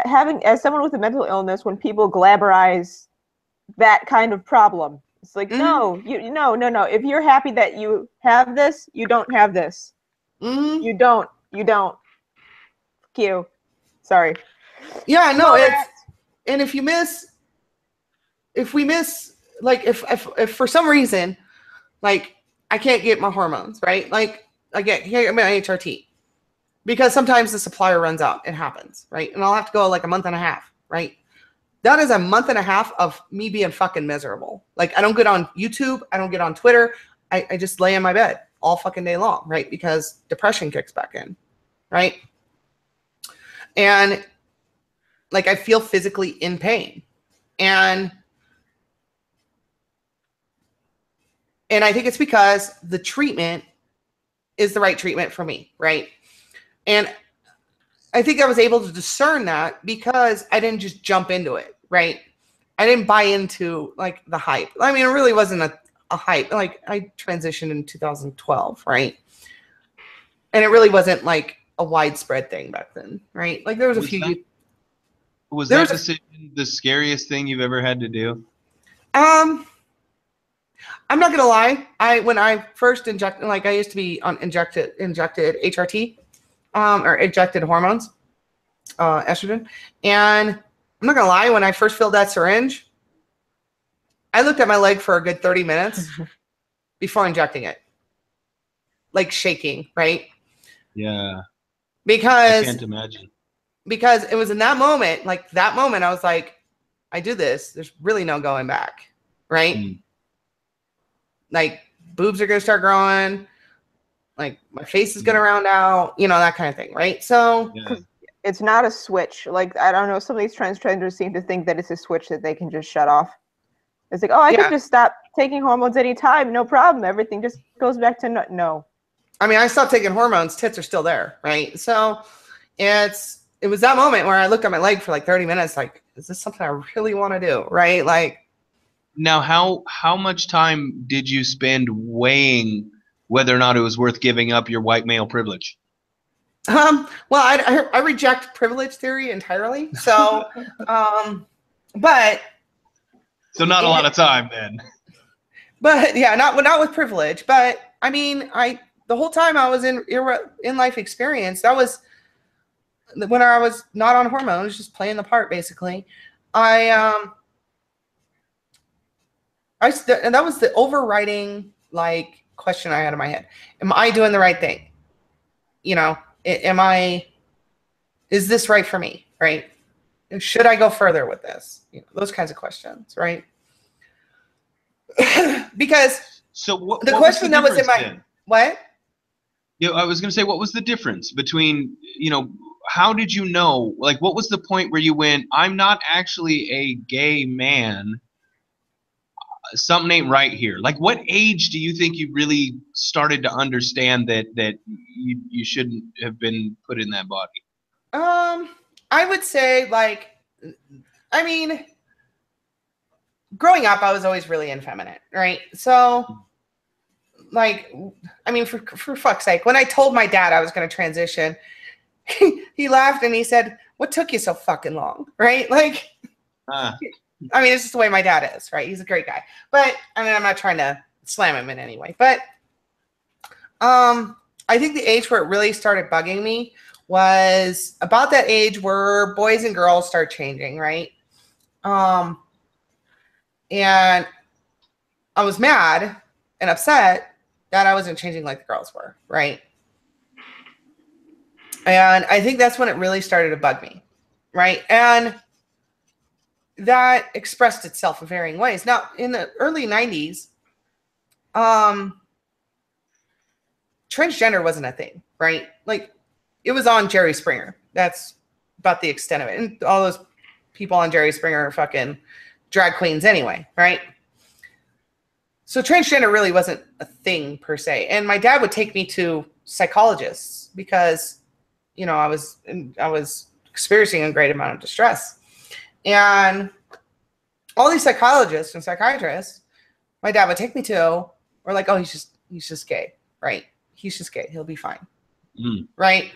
As someone with a mental illness, when people glamorize that kind of problem, it's like, no. If you're happy that you have this, you don't have this. Mm-hmm. You don't. Fuck you. Sorry. Yeah, no, and if we miss, like, if for some reason, like, I can't get my hormones, right? Like, I can't get my HRT because sometimes the supplier runs out. It happens, right? And I'll have to go like a month and a half, right? that is a month and a half of me being fucking miserable. Like, I don't get on YouTube. I don't get on Twitter. I just lay in my bed all fucking day long, right? Because depression kicks back in, right? And like, I feel physically in pain. And I think it's because the treatment is the right treatment for me, right? And I think I was able to discern that because I didn't just jump into it, right? I didn't buy into like the hype. I mean, it really wasn't a hype. Like, I transitioned in 2012, right? And it really wasn't like a widespread thing back then, right? Like, there was a few. Was that decision the scariest thing you've ever had to do? I'm not gonna lie. When I first injected, like, I used to be on injected HRT, or injected hormones, estrogen, and I'm not gonna lie. When I first filled that syringe, I looked at my leg for a good 30 minutes before injecting it, like shaking, right? Yeah. Because I can't imagine. Because it was in that moment, I was like, I do this. There's really no going back, right? Mm. Like, boobs are going to start growing. Like, my face is going to round out, you know, that kind of thing, right? So Yeah. It's not a switch. Like, I don't know, some of these transgenders seem to think that it's a switch that they can just shut off. It's like, oh, I could just stop taking hormones anytime, no problem. Everything just goes back to no. I mean, I stopped taking hormones. Tits are still there, right? So it was that moment where I looked at my leg for like 30 minutes, like, is this something I really want to do, right? Like, now, how much time did you spend weighing whether or not it was worth giving up your white male privilege? Well, I reject privilege theory entirely. So, but so not a lot of time then. But yeah, not with privilege. But I mean, the whole time I was in life experience, that was when I was not on hormones, just playing the part basically. And that was the overriding like question I had in my head. Am I doing the right thing? You know, is this right for me? Right? Should I go further with this? You know, those kinds of questions, right? Because the question that was in my what? Yeah, I was going to say, what was the difference between, you know, how did you know? Like, what was the point where you went, I'm not actually a gay man. Something ain't right here. Like, what age do you think you really started to understand that you shouldn't have been put in that body? I would say, like, I mean, growing up, I was always really effeminate, right? So, like, I mean, for fuck's sake, when I told my dad I was going to transition, he laughed and he said, "What took you so fucking long?" Right? Like, I mean, it's just the way my dad is, right? He's a great guy. But, I mean, I'm not trying to slam him in any way. But I think the age where it really started bugging me was about that age where boys and girls start changing, right? And I was mad and upset that I wasn't changing like the girls were, right? And I think that's when it really started to bug me, right? And that expressed itself in varying ways. Now, in the early 90s, transgender wasn't a thing, right? Like, it was on Jerry Springer. That's about the extent of it. And all those people on Jerry Springer are fucking drag queens anyway, right? So transgender really wasn't a thing per se. And my dad would take me to psychologists because, you know, I was experiencing a great amount of distress. And all these psychologists and psychiatrists my dad would take me to were like, oh, he's just gay, right? He's just gay. He'll be fine. Right?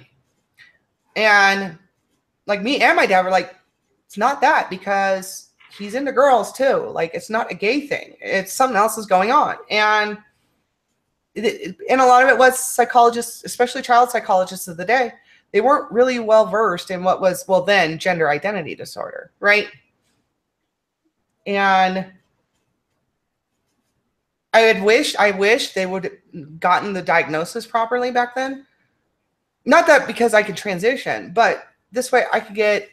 And like me and my dad were like, it's not that, because he's into girls too. Like, it's not a gay thing. It's something else is going on. And a lot of it was psychologists, especially child psychologists of the day. They weren't really well versed in what was, well, then gender identity disorder, right? And I wish they would have gotten the diagnosis properly back then. Not that because I could transition, but this way I could get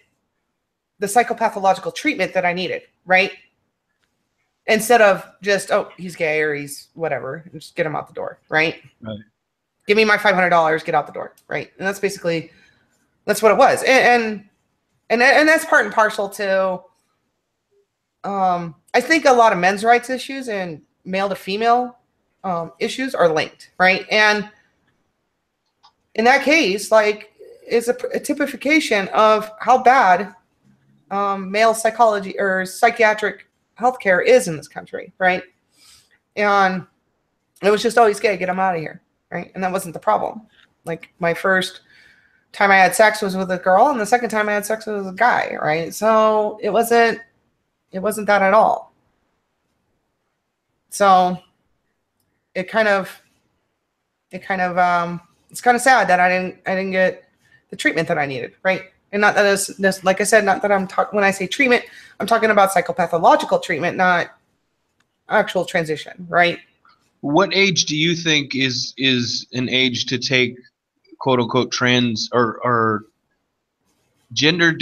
the psychopathological treatment that I needed, right? Instead of just, oh, he's gay or he's whatever, and just get him out the door, right? Right. Give me my $500, get out the door, right? And that's basically, that's what it was. And that's part and parcel to, I think a lot of men's rights issues and male to female issues are linked, right? And in that case, like, it's a typification of how bad male psychology or psychiatric healthcare is in this country, right? And it was just always gay, get him out of here, right? And that wasn't the problem. Like, my first time I had sex was with a girl, and the second time I had sex was with a guy, right? So it wasn't that at all. So it's kind of sad that I didn't get the treatment that I needed, right? And not that it's, like I said, not that when I say treatment, I'm talking about psychopathological treatment, not actual transition, right? What age do you think is an age to take quote unquote trans or gender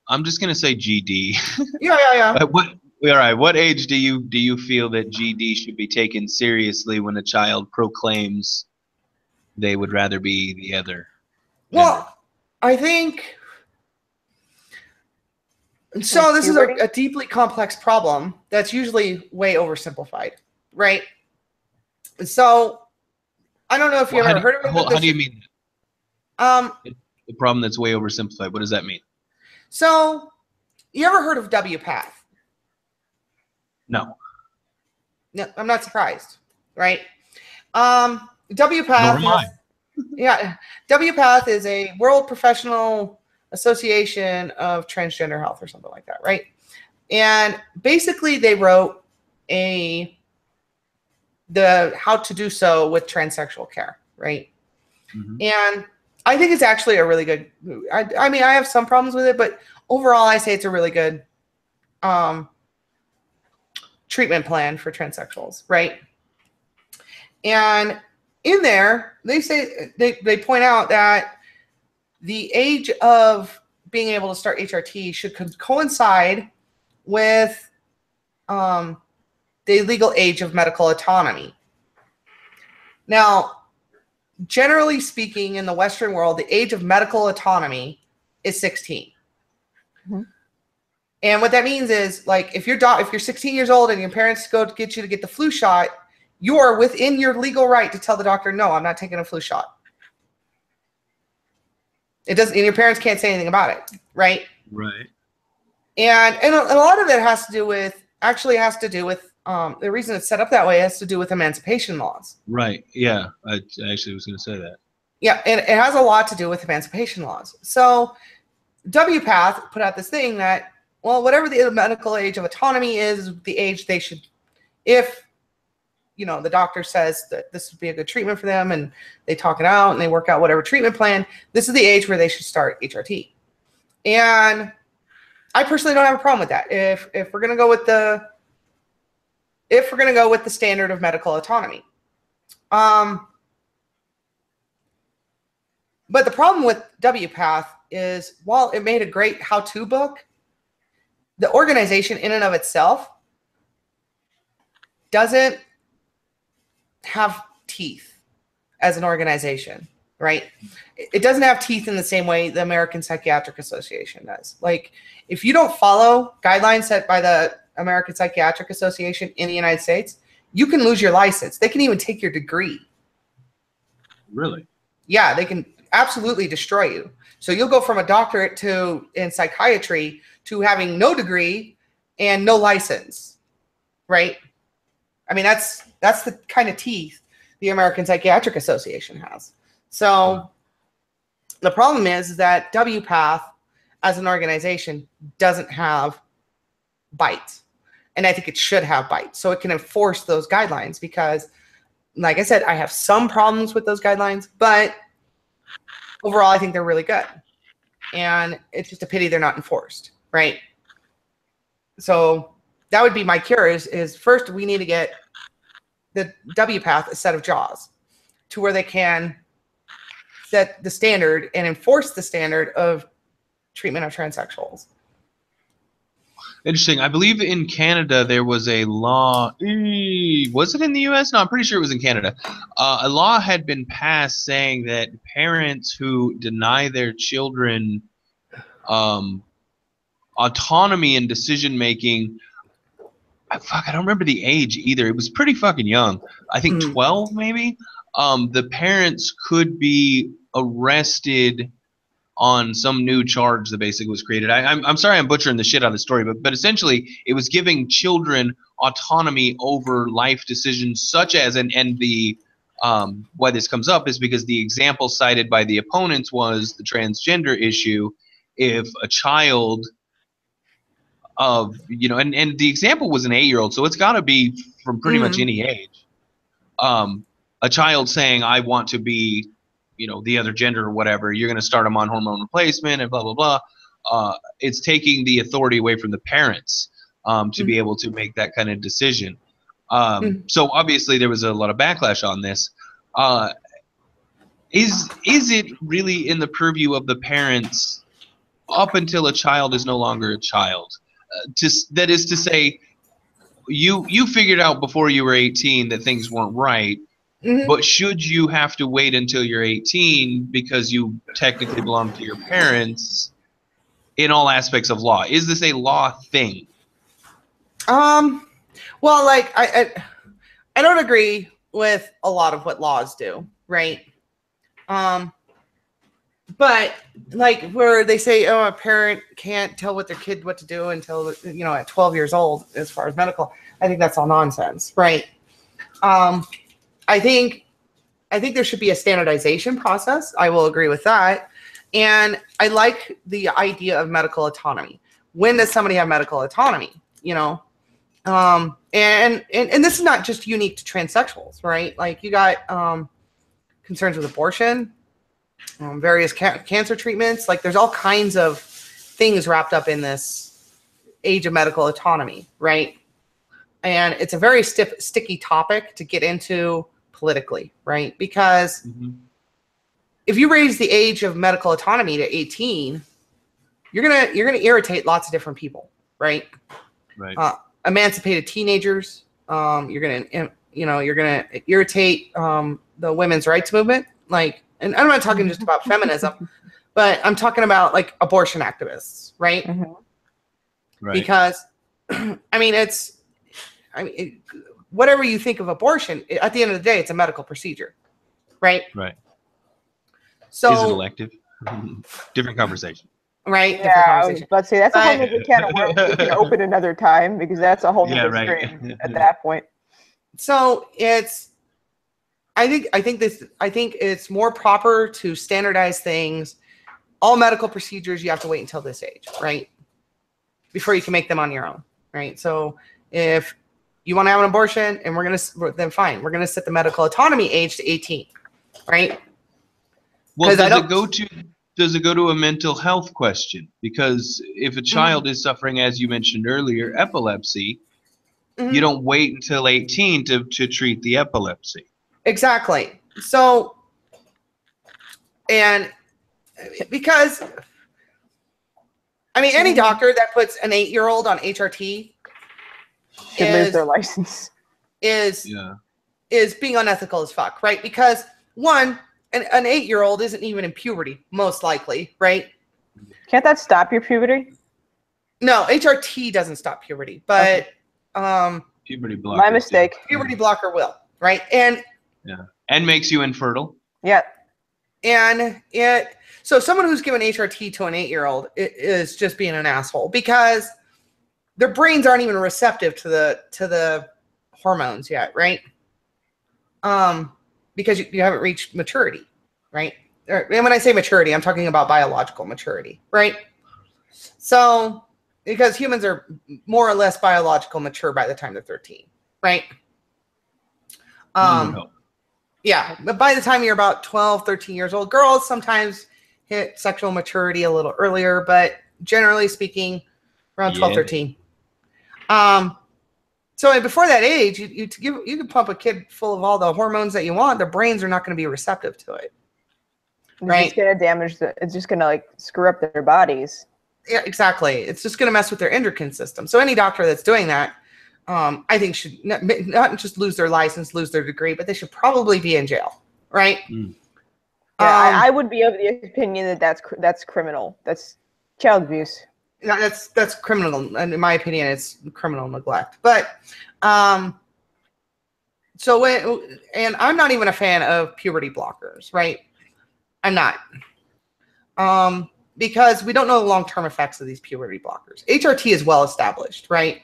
I'm just gonna say GD. Yeah. What age do you feel that GD should be taken seriously when a child proclaims they would rather be the other gender? Well, I think so. This is a deeply complex problem that's usually way oversimplified, right? So I don't know if you ever heard of it. How do you mean that? The problem that's way oversimplified. What does that mean? So you ever heard of WPATH? No. No, I'm not surprised, right? WPATH. WPATH is a World Professional Association of Transgender Health or something like that, right? And basically they wrote the how to do so with transsexual care, right? Mm-hmm. And I think it's actually a really good, I mean, I have some problems with it, but overall I say it's a really good treatment plan for transsexuals, right? And in there, they say, they point out that the age of being able to start HRT should coincide with the legal age of medical autonomy. Now, generally speaking, in the Western world, the age of medical autonomy is 16. Mm-hmm. And what that means is, like, if you're 16 years old and your parents go to get you to get the flu shot, you are within your legal right to tell the doctor, no, I'm not taking a flu shot. It doesn't, and your parents can't say anything about it, right? Right. And a lot of it has to do with, the reason it's set up that way has to do with emancipation laws. Right. Yeah. I actually was going to say that. Yeah, and it has a lot to do with emancipation laws. So WPATH put out this thing that, well, whatever the medical age of autonomy is, the age they should, if, you know, the doctor says that this would be a good treatment for them and they talk it out and they work out whatever treatment plan, this is the age where they should start HRT. And I personally don't have a problem with that. If we're going to go with the standard of medical autonomy. But the problem with WPATH is, while it made a great how-to book, the organization in and of itself doesn't have teeth as an organization, right? It doesn't have teeth in the same way the American Psychiatric Association does. Like, if you don't follow guidelines set by the American Psychiatric Association in the United States, you can lose your license. They can even take your degree. Really? Yeah, they can absolutely destroy you. So you'll go from a doctorate in psychiatry to having no degree and no license, right? I mean, that's the kind of teeth the American Psychiatric Association has. So the problem is that WPATH as an organization doesn't have bites. And I think it should have bites so it can enforce those guidelines, because, like I said, I have some problems with those guidelines, but overall I think they're really good. And it's just a pity they're not enforced, right? So that would be my cure is first we need to get the WPATH a set of jaws to where they can set the standard and enforce the standard of treatment of transsexuals. Interesting. I believe in Canada there was a law. Was it in the U.S.? No, I'm pretty sure it was in Canada. A law had been passed saying that parents who deny their children autonomy and decision making. I don't remember the age either. It was pretty fucking young. I think 12 maybe. The parents could be arrested on some new charge that basically was created. I'm sorry I'm butchering the shit out of the story, but essentially it was giving children autonomy over life decisions such as, and the why this comes up is because the example cited by the opponents was the transgender issue. If a child of, and the example was an 8-year-old, so it's got to be from pretty much any age. A child saying, I want to be, the other gender or whatever, you're going to start them on hormone replacement and blah, blah, blah. It's taking the authority away from the parents to be able to make that kind of decision. So obviously there was a lot of backlash on this. Is it really in the purview of the parents up until a child is no longer a child? That is to say, you figured out before you were 18 that things weren't right. But should you have to wait until you're 18 because you technically belong to your parents in all aspects of law? Is this a law thing? Well, like I don't agree with a lot of what laws do, right? But like where they say, oh, a parent can't tell what their kid what to do until at 12 years old, as far as medical, I think that's all nonsense, right? I think there should be a standardization process. I will agree with that. And I like the idea of medical autonomy. When does somebody have medical autonomy? And this is not just unique to transsexuals, right? Like you got concerns with abortion, various cancer treatments. Like there's all kinds of things wrapped up in this age of medical autonomy, right? And it's a very sticky topic to get into politically, right? Because if you raise the age of medical autonomy to 18, you're gonna irritate lots of different people, right? Right. Emancipated teenagers. You're gonna irritate the women's rights movement. Like, and I'm not talking just about feminism, but I'm talking about like abortion activists, right? Right. Because whatever you think of abortion, at the end of the day, it's a medical procedure, right? Right. So is it elective? Different conversation. Right. Yeah, I was about to say that's a whole other can of worms we can open another time because that's a whole other stream at that point. So I think it's more proper to standardize things. All medical procedures, you have to wait until this age, right? Before you can make them on your own, right? So if you want to have an abortion, and then fine, we're gonna set the medical autonomy age to 18, right? Well, does it go to a mental health question? Because if a child is suffering, as you mentioned earlier, epilepsy, you don't wait until 18 to treat the epilepsy. Exactly. So, and because any doctor that puts an 8-year-old on HRT should lose their license. Is being unethical as fuck, right? Because one, an 8-year-old isn't even in puberty, most likely, right? Can't that stop your puberty? No, HRT doesn't stop puberty, but puberty blocker. My mistake. Puberty blocker will, right? And makes you infertile. Yeah. And so someone who's given HRT to an 8-year-old is just being an asshole because their brains aren't even receptive to the hormones yet, right? Because you haven't reached maturity, right? And when I say maturity, I'm talking about biological maturity, right? So, because humans are more or less biological mature by the time they're 13, right? Yeah, but by the time you're about 12, 13 years old, girls sometimes hit sexual maturity a little earlier, but generally speaking, around 12, 13. So before that age, you can pump a kid full of all the hormones that you want. Their brains are not going to be receptive to it. Right. It's going to damage it's just going to like screw up their bodies. Yeah, exactly. It's just going to mess with their endocrine system. So any doctor that's doing that, I think should not just lose their license, lose their degree, but they should probably be in jail, right? Mm. Yeah, I would be of the opinion that that's criminal. That's child abuse. That's criminal. And in my opinion, it's criminal neglect. But so and I'm not even a fan of puberty blockers, right? I'm not. Because we don't know the long-term effects of these puberty blockers. HRT is well established, right?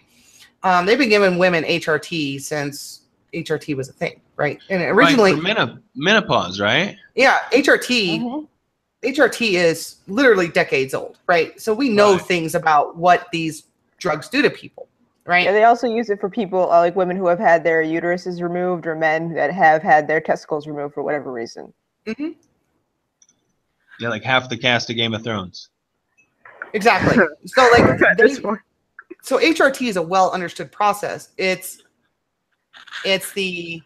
They've been giving women HRT since HRT was a thing, right? And originally, right, for menopause, right? Yeah, HRT is literally decades old, right? So we know things about what these drugs do to people, right? Yeah, they also use it for people like women who have had their uteruses removed, or men that have had their testicles removed for whatever reason. Mm-hmm. Yeah, like half the cast of Game of Thrones. Exactly. So like, so HRT is a well understood process. It's the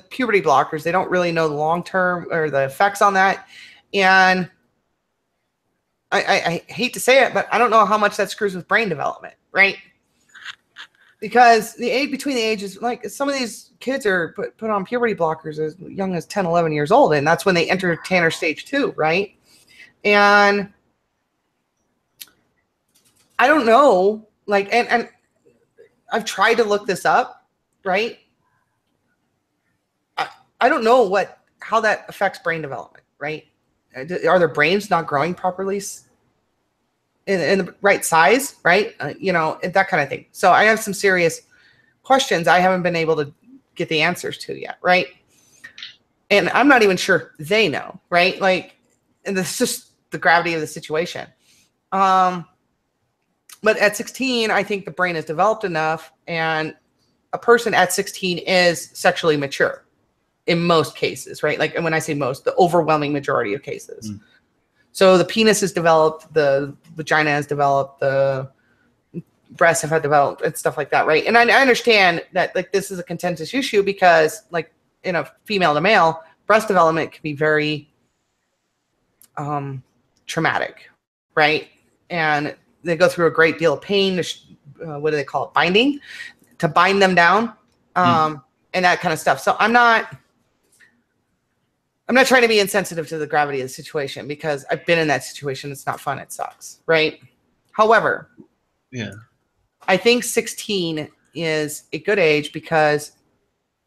puberty blockers. They don't really know the long term or the effects on that, and I hate to say it, but I don't know how much that screws with brain development, right? Because the age between the ages, like some of these kids are put on puberty blockers as young as 10, 11 years old, and that's when they enter Tanner stage 2, right? And I don't know, like, and I've tried to look this up, right? I don't know how that affects brain development, right? Are their brains not growing properly in the right size, right? You know, that kind of thing. So I have some serious questions I haven't been able to get the answers to yet, right? And I'm not even sure they know, right? Like, and this is just the gravity of the situation. But at 16, I think the brain is developed enough, and a person at 16 is sexually mature in most cases, right? Like, and when I say most, the overwhelming majority of cases. Mm. So the penis is developed, the vagina has developed, the breasts have developed, and stuff like that, right? And I understand that, like, this is a contentious issue because, like, in a female to male, breast development can be very traumatic, right? And they go through a great deal of pain. What do they call it? Binding, to bind them down, and that kind of stuff. So I'm not trying to be insensitive to the gravity of the situation, because I've been in that situation. It's not fun. It sucks, right? However, yeah, I think 16 is a good age because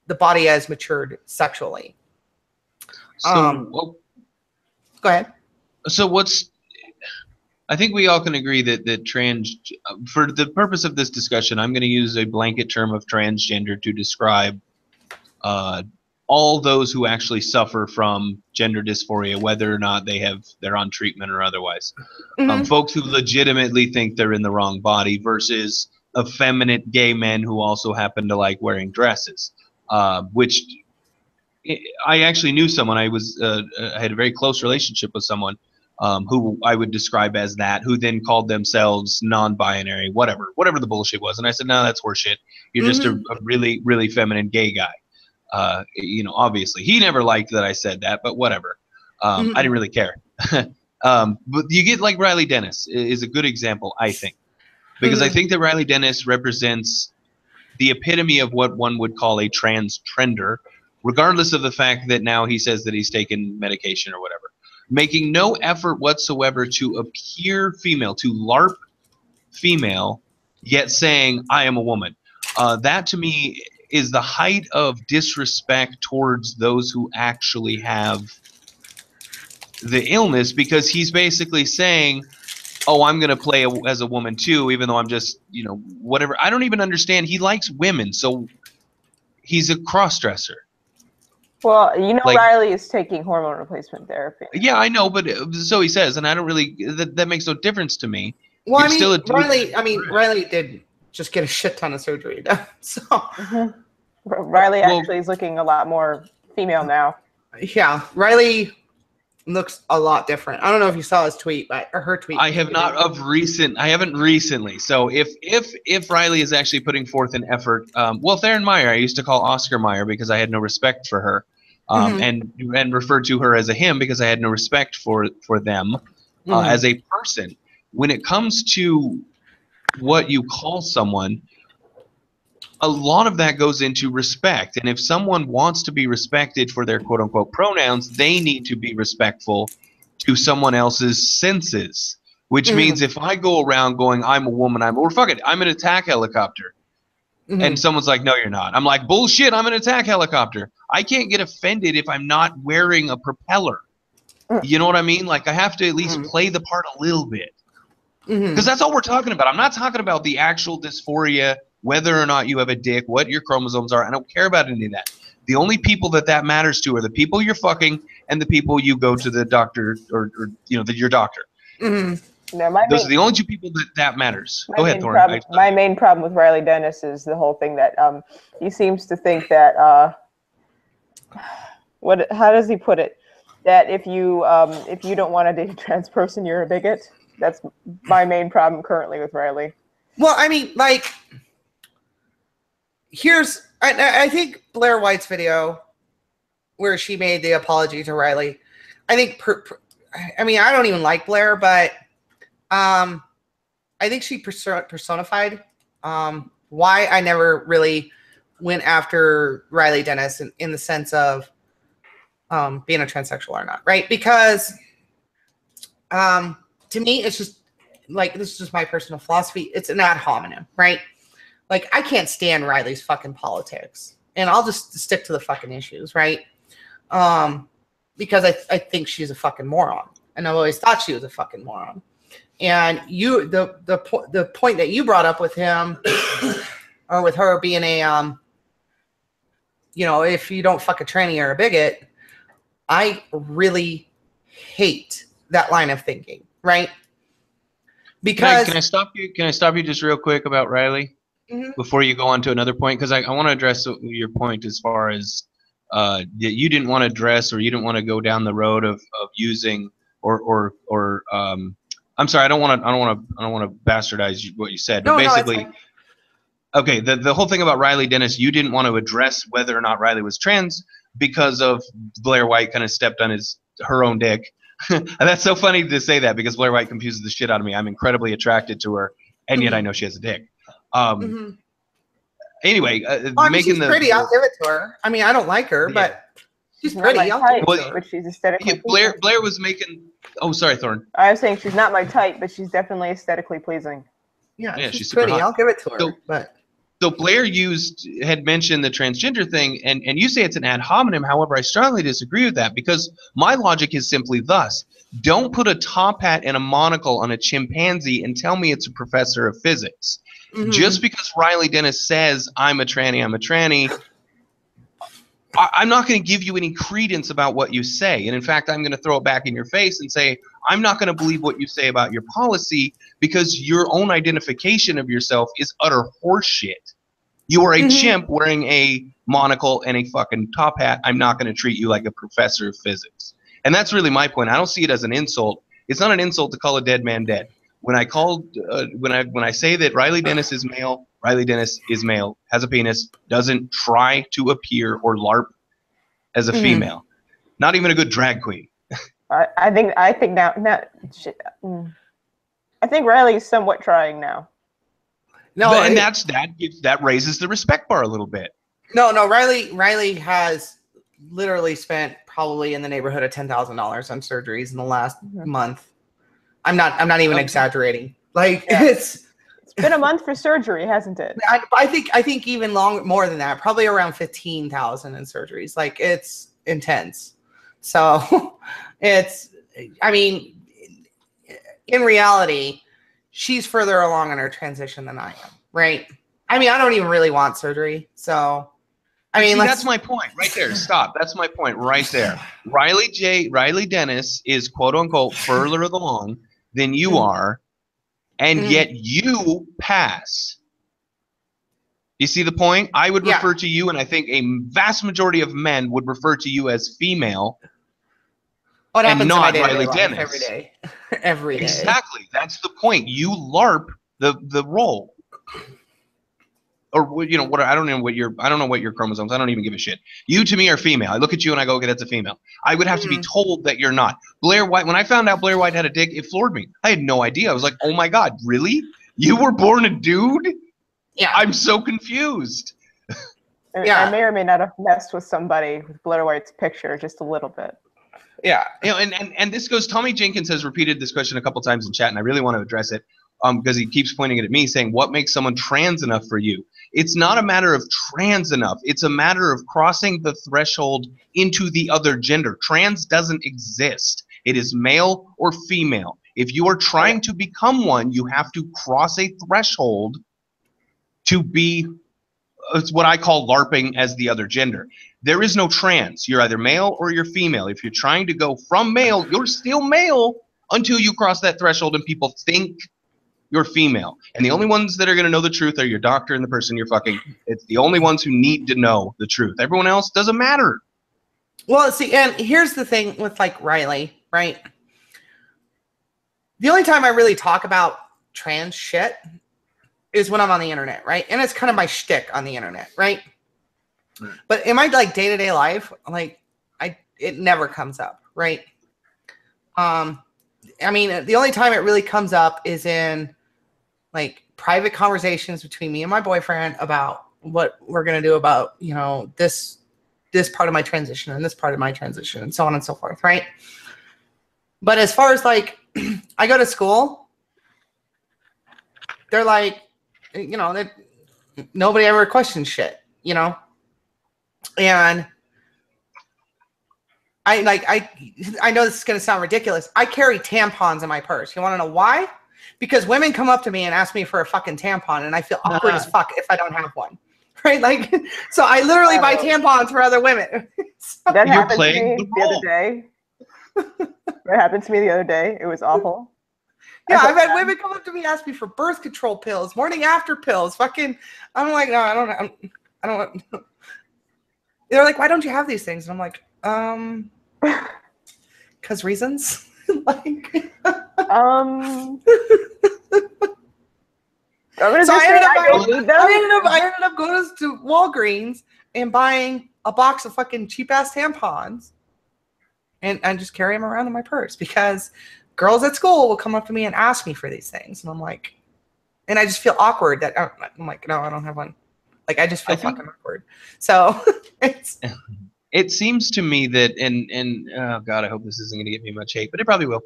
the body has matured sexually. So, go ahead. So I think we all can agree that for the purpose of this discussion, I'm going to use a blanket term of transgender to describe all those who actually suffer from gender dysphoria, whether or not they're on treatment or otherwise. Mm-hmm. Folks who legitimately think they're in the wrong body versus effeminate gay men who also happen to like wearing dresses, which I actually knew someone. I had a very close relationship with someone who I would describe as that, who then called themselves non-binary, whatever the bullshit was. And I said, no, that's horseshit. You're just a really, really feminine gay guy. Obviously he never liked that I said that, but whatever. I didn't really care. But you get like Riley Dennis is a good example, I think, because I think that Riley Dennis represents the epitome of what one would call a transtrender, regardless of the fact that now he says that he's taken medication or whatever, making no effort whatsoever to appear female, to LARP female, yet saying, I am a woman. That to me is the height of disrespect towards those who actually have the illness, because he's basically saying, oh, I'm going to play as a woman too, even though I'm just, whatever. I don't even understand. He likes women, so he's a cross-dresser. Well, Riley is taking hormone replacement therapy. Yeah, I know, but so he says, and I don't really, that makes no difference to me. Well, Riley did just get a shit ton of surgery done. So Riley actually is looking a lot more female now. Yeah, Riley looks a lot different. I don't know if you saw his tweet, or her tweet. I have not I haven't recently. So if Riley is actually putting forth an effort, Theron Meyer, I used to call Oscar Meyer because I had no respect for her, and referred to her as a him because I had no respect for them. as a person. When it comes to what you call someone, a lot of that goes into respect. And if someone wants to be respected for their quote unquote pronouns, they need to be respectful to someone else's senses. Which means if I go around going, I'm a woman, or fuck it, I'm an attack helicopter. And someone's like, no, you're not. I'm like, bullshit, I'm an attack helicopter. I can't get offended if I'm not wearing a propeller. You know what I mean? Like, I have to at least play the part a little bit. Because that's all we're talking about. I'm not talking about the actual dysphoria, whether or not you have a dick, what your chromosomes are. I don't care about any of that. The only people that matters to are the people you're fucking and the people you go to the doctor or your doctor. No, Those are the only two people that matters. Go ahead, Thorne. My main problem with Riley Dennis is the whole thing that he seems to think that how does he put it? That if you don't want to date a trans person, you're a bigot. That's my main problem currently with Riley. Well, I mean, like, I think Blair White's video where she made the apology to Riley. I think, I mean, I don't even like Blair, but I think she personified why I never really went after Riley Dennis in the sense of being a transsexual or not, right? Because to me, it's just like, this is just my personal philosophy. It's an ad hominem, right? Like, I can't stand Riley's fucking politics, and I'll just stick to the fucking issues, right? Because I think she's a fucking moron, and I've always thought she was a fucking moron. And the point that you brought up with him or with her being a if you don't fuck a tranny, you're a bigot. I really hate that line of thinking, right? Because can I stop you? Can I stop you just real quick about Riley before you go on to another point? Because I want to address your point as far as you didn't want to address, or you didn't want to go down the road of using or I'm sorry, I don't want to bastardize what you said, but basically, okay, the whole thing about Riley Dennis, you didn't want to address whether or not Riley was trans because of Blair White kind of stepped on her own dick. And that's so funny to say that, because Blair White confuses the shit out of me. I'm incredibly attracted to her, and yet I know she has a dick. Anyway, she's pretty. I'll give it to her. I mean, I don't like her, but she's pretty. I'll give it to her. But she's aesthetically pleasing. Blair was making. Oh, sorry, Thorne. I was saying she's not my type, but she's definitely aesthetically pleasing. Yeah, she's pretty. I'll give it to her. So Blair had mentioned the transgender thing, and you say it's an ad hominem. However, I strongly disagree with that, because my logic is simply thus: don't put a top hat and a monocle on a chimpanzee and tell me it's a professor of physics. Just because Riley Dennis says I'm a tranny, I'm not going to give you any credence about what you say. And in fact, I'm going to throw it back in your face and say, I'm not going to believe what you say about your policy, because your own identification of yourself is utter horseshit. You are a chimp wearing a monocle and a fucking top hat. I'm not going to treat you like a professor of physics. And that's really my point. I don't see it as an insult. It's not an insult to call a dead man dead. When I say that Riley Dennis is male, Riley Dennis is male, has a penis, doesn't try to appear or LARP as a female. Not even a good drag queen. I think Riley's somewhat trying now. No, and that raises the respect bar a little bit. No, Riley has literally spent probably in the neighborhood of $10,000 on surgeries in the last month. I'm not even exaggerating. Like, it's been a month for surgery, hasn't it? I think even more than that, probably around 15,000 in surgeries. Like, it's intense. So I mean, in reality, she's further along in her transition than I am, right? I mean, I don't even really want surgery. So, I mean, that's my point right there. Stop. That's my point right there. Riley Dennis is quote unquote further along than you are, and yet you pass. You see the point? I would refer to you, and I think a vast majority of men would refer to you as female. What happens and not in my Riley Dennis every day? Every day. Exactly. That's the point. You LARP the role. or you know what, I don't know what your chromosomes, I don't even give a shit. You to me are female. I look at you and I go, okay, that's a female. I would have to be told that you're not. Blair White, when I found out Blair White had a dick, it floored me. I had no idea. I was like, oh my God, really? You were born a dude? Yeah. I'm so confused. Yeah. I may or may not have messed with somebody with Blair White's picture just a little bit. Yeah. You know, and this goes, Tommy Jenkins has repeated this question a couple times in chat, and I really want to address it because he keeps pointing it at me, saying, what makes someone trans enough for you? It's not a matter of trans enough. It's a matter of crossing the threshold into the other gender. Trans doesn't exist. It is male or female. If you are trying to become one, you have to cross a threshold to be, it's what I call LARPing as the other gender. There is no trans. You're either male or you're female. If you're trying to go from male, you're still male until you cross that threshold and people think you're female. And the only ones that are going to know the truth are your doctor and the person you're fucking. It's the only ones who need to know the truth. Everyone else doesn't matter. Well, see, and here's the thing with like Riley, right? The only time I really talk about trans shit is when I'm on the internet, right? And it's kind of my shtick on the internet, right? But in my like day-to-day life, like it never comes up, right? I mean, the only time it really comes up is in like private conversations between me and my boyfriend about what we're gonna do about, you know, this part of my transition and this part of my transition and so on and so forth, right? But as far as like, I go to school, they're like, you know, nobody ever questions shit, you know? And I know this is going to sound ridiculous. I carry tampons in my purse. You want to know why? Because women come up to me and ask me for a fucking tampon, and I feel awkward as fuck if I don't have one. Right? Like, so I literally buy tampons for other women. So, that happened to me the other day. That happened to me the other day. It was awful. Yeah, I've had women come up to me, ask me for birth control pills, morning after pills. Fucking, I'm like, no, I don't. They're like, why don't you have these things? And I'm like, because reasons. Like, I ended up going to Walgreens and buying a box of fucking cheap ass tampons, and just carry them around in my purse because girls at school will come up to me and ask me for these things, and I'm like, and I just feel awkward that I'm like, no, I don't have one. Like, I just feel fucking awkward. So it's. It seems to me that, and oh God, I hope this isn't going to get me much hate, but it probably will.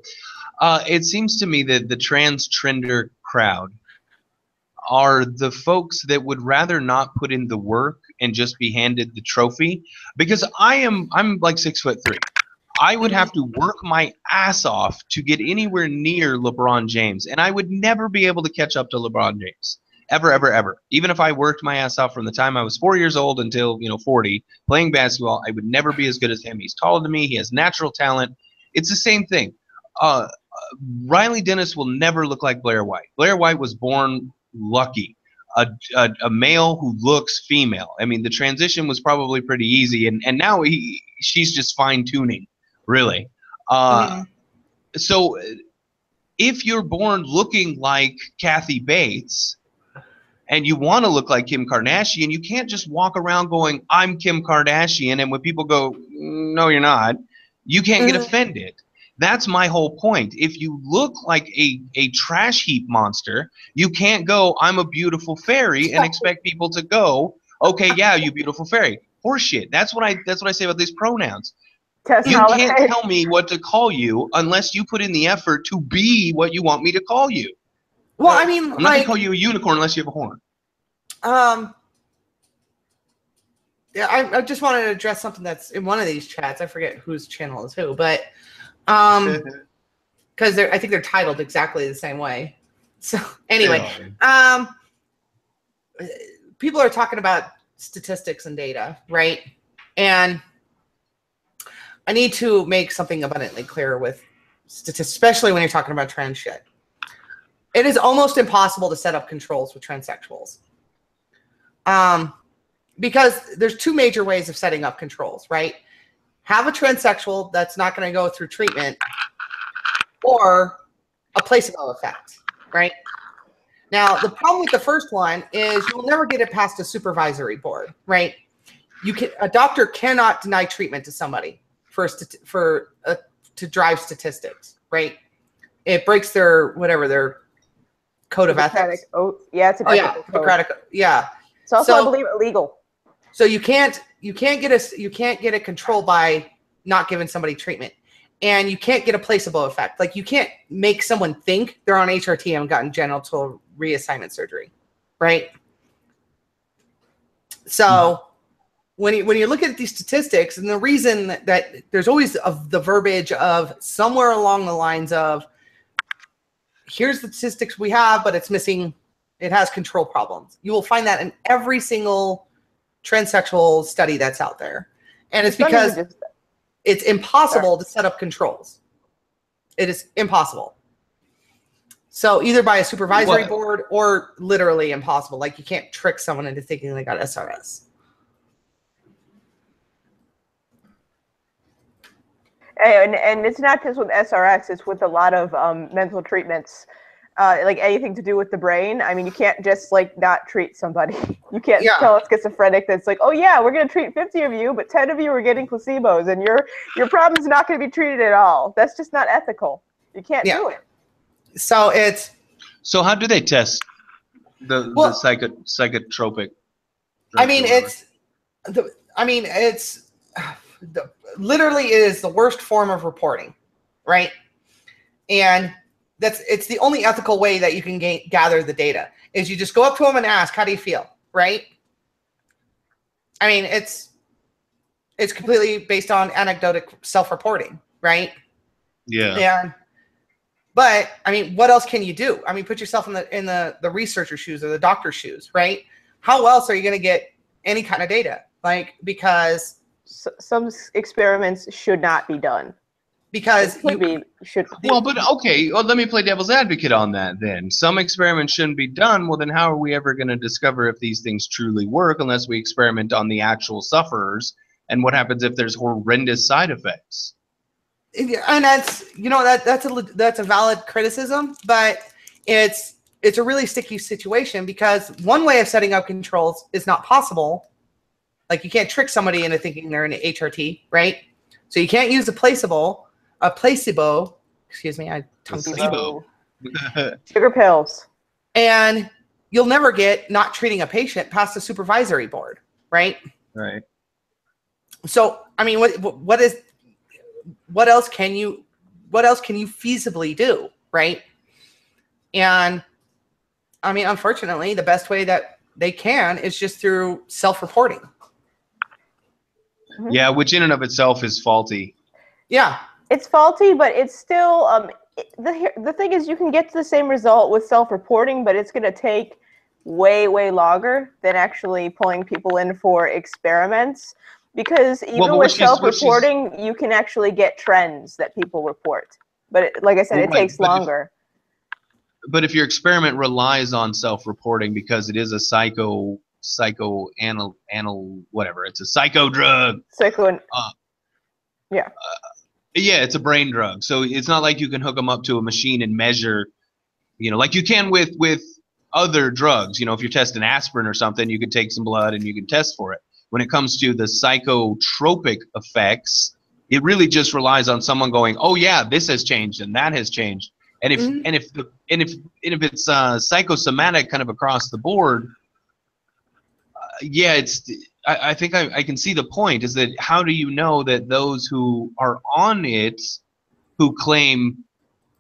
It seems to me that the Transtrender crowd are the folks that would rather not put in the work and just be handed the trophy, because I'm like 6'3". I would have to work my ass off to get anywhere near LeBron James, and I would never be able to catch up to LeBron James. Ever, ever, ever. Even if I worked my ass off from the time I was 4 years old until, 40, playing basketball, I would never be as good as him. He's taller than me. He has natural talent. It's the same thing. Riley Dennis will never look like Blair White. Blair White was born lucky. A male who looks female. I mean, the transition was probably pretty easy, and now she's just fine-tuning, really. So if you're born looking like Kathy Bates, and you want to look like Kim Kardashian, you can't just walk around going, I'm Kim Kardashian, and when people go, no, you're not, you can't get offended. That's my whole point. If you look like a trash heap monster, you can't go, I'm a beautiful fairy, and expect people to go, okay, yeah, you beautiful fairy. Horseshit. That's what I say about these pronouns. You can't tell me what to call you unless you put in the effort to be what you want me to call you. Well, I mean, I'm not gonna call you a unicorn unless you have a horn. Yeah, I just wanted to address something that's in one of these chats. I forget whose channel is who, but because I think they're titled exactly the same way. So anyway, people are talking about statistics and data, right? And I need to make something abundantly clear with statistics, especially when you're talking about trans shit. It is almost impossible to set up controls with transsexuals. Because there's two major ways of setting up controls, right? Have a transsexual that's not going to go through treatment, or a placebo effect, right? Now, the problem with the first one is you will never get it past a supervisory board, right? A doctor cannot deny treatment to somebody to drive statistics, right? It breaks their code of ethics. Oh, yeah, it's an ethical code. Hippocratic. Yeah. It's also, I believe, illegal. So you can't get it controlled by not giving somebody treatment, and you can't get a placebo effect. Like, you can't make someone think they're on HRT and gotten genital reassignment surgery, right? So when you look at these statistics, and the reason that there's always the verbiage of somewhere along the lines of, here's the statistics we have, but it's missing, it has control problems. You will find that in every single transsexual study that's out there. And it's because it's impossible to set up controls. It is impossible. So either by a supervisory board or literally impossible. Like, you can't trick someone into thinking they got SRS. And it's not just with SRS, it's with a lot of mental treatments, like anything to do with the brain. I mean, you can't just like not treat somebody. You can't tell a schizophrenic that's like, oh yeah, we're going to treat 50 of you, but 10 of you are getting placebos, and your problem's not going to be treated at all. That's just not ethical. You can't do it. So how do they test the psychotropic? Literally, it is the worst form of reporting, right? And it's the only ethical way that you can gather the data is you just go up to them and ask, how do you feel, right? I mean, it's completely based on anecdotic self-reporting, right? Yeah. But I mean, what else can you do? I mean, put yourself in the researcher's shoes or the doctor's shoes, right? How else are you going to get any kind of data? Like, because some experiments should not be done. Because but okay. Well, let me play devil's advocate on that then. Some experiments shouldn't be done. Well, then how are we ever going to discover if these things truly work unless we experiment on the actual sufferers? And what happens if there's horrendous side effects? And that's a valid criticism, but it's a really sticky situation, because one way of setting up controls is not possible. Like, you can't trick somebody into thinking they're in an HRT, right? So you can't use a placebo. Excuse me, I tongue placebo. Sugar pills. And you'll never get not treating a patient past the supervisory board, right? Right. So, I mean, what else can you feasibly do, right? And I mean, unfortunately, the best way that they can is just through self-reporting. Yeah, which in and of itself is faulty. Yeah. It's faulty, but it's still the thing is, you can get to the same result with self-reporting, but it's going to take way longer than actually pulling people in for experiments, because even with self-reporting, you can actually get trends that people report. But like I said, it takes longer. But if your experiment relies on self-reporting because it is a whatever, it's a psycho drug. Yeah, it's a brain drug. So it's not like you can hook them up to a machine and measure, like you can with other drugs. If you're testing aspirin or something, you could take some blood and you can test for it. When it comes to the psychotropic effects, it really just relies on someone going, "Oh yeah, this has changed and that has changed." And if it's psychosomatic kind of across the board, I think I can see the point, is that how do you know that those who are on it, who claim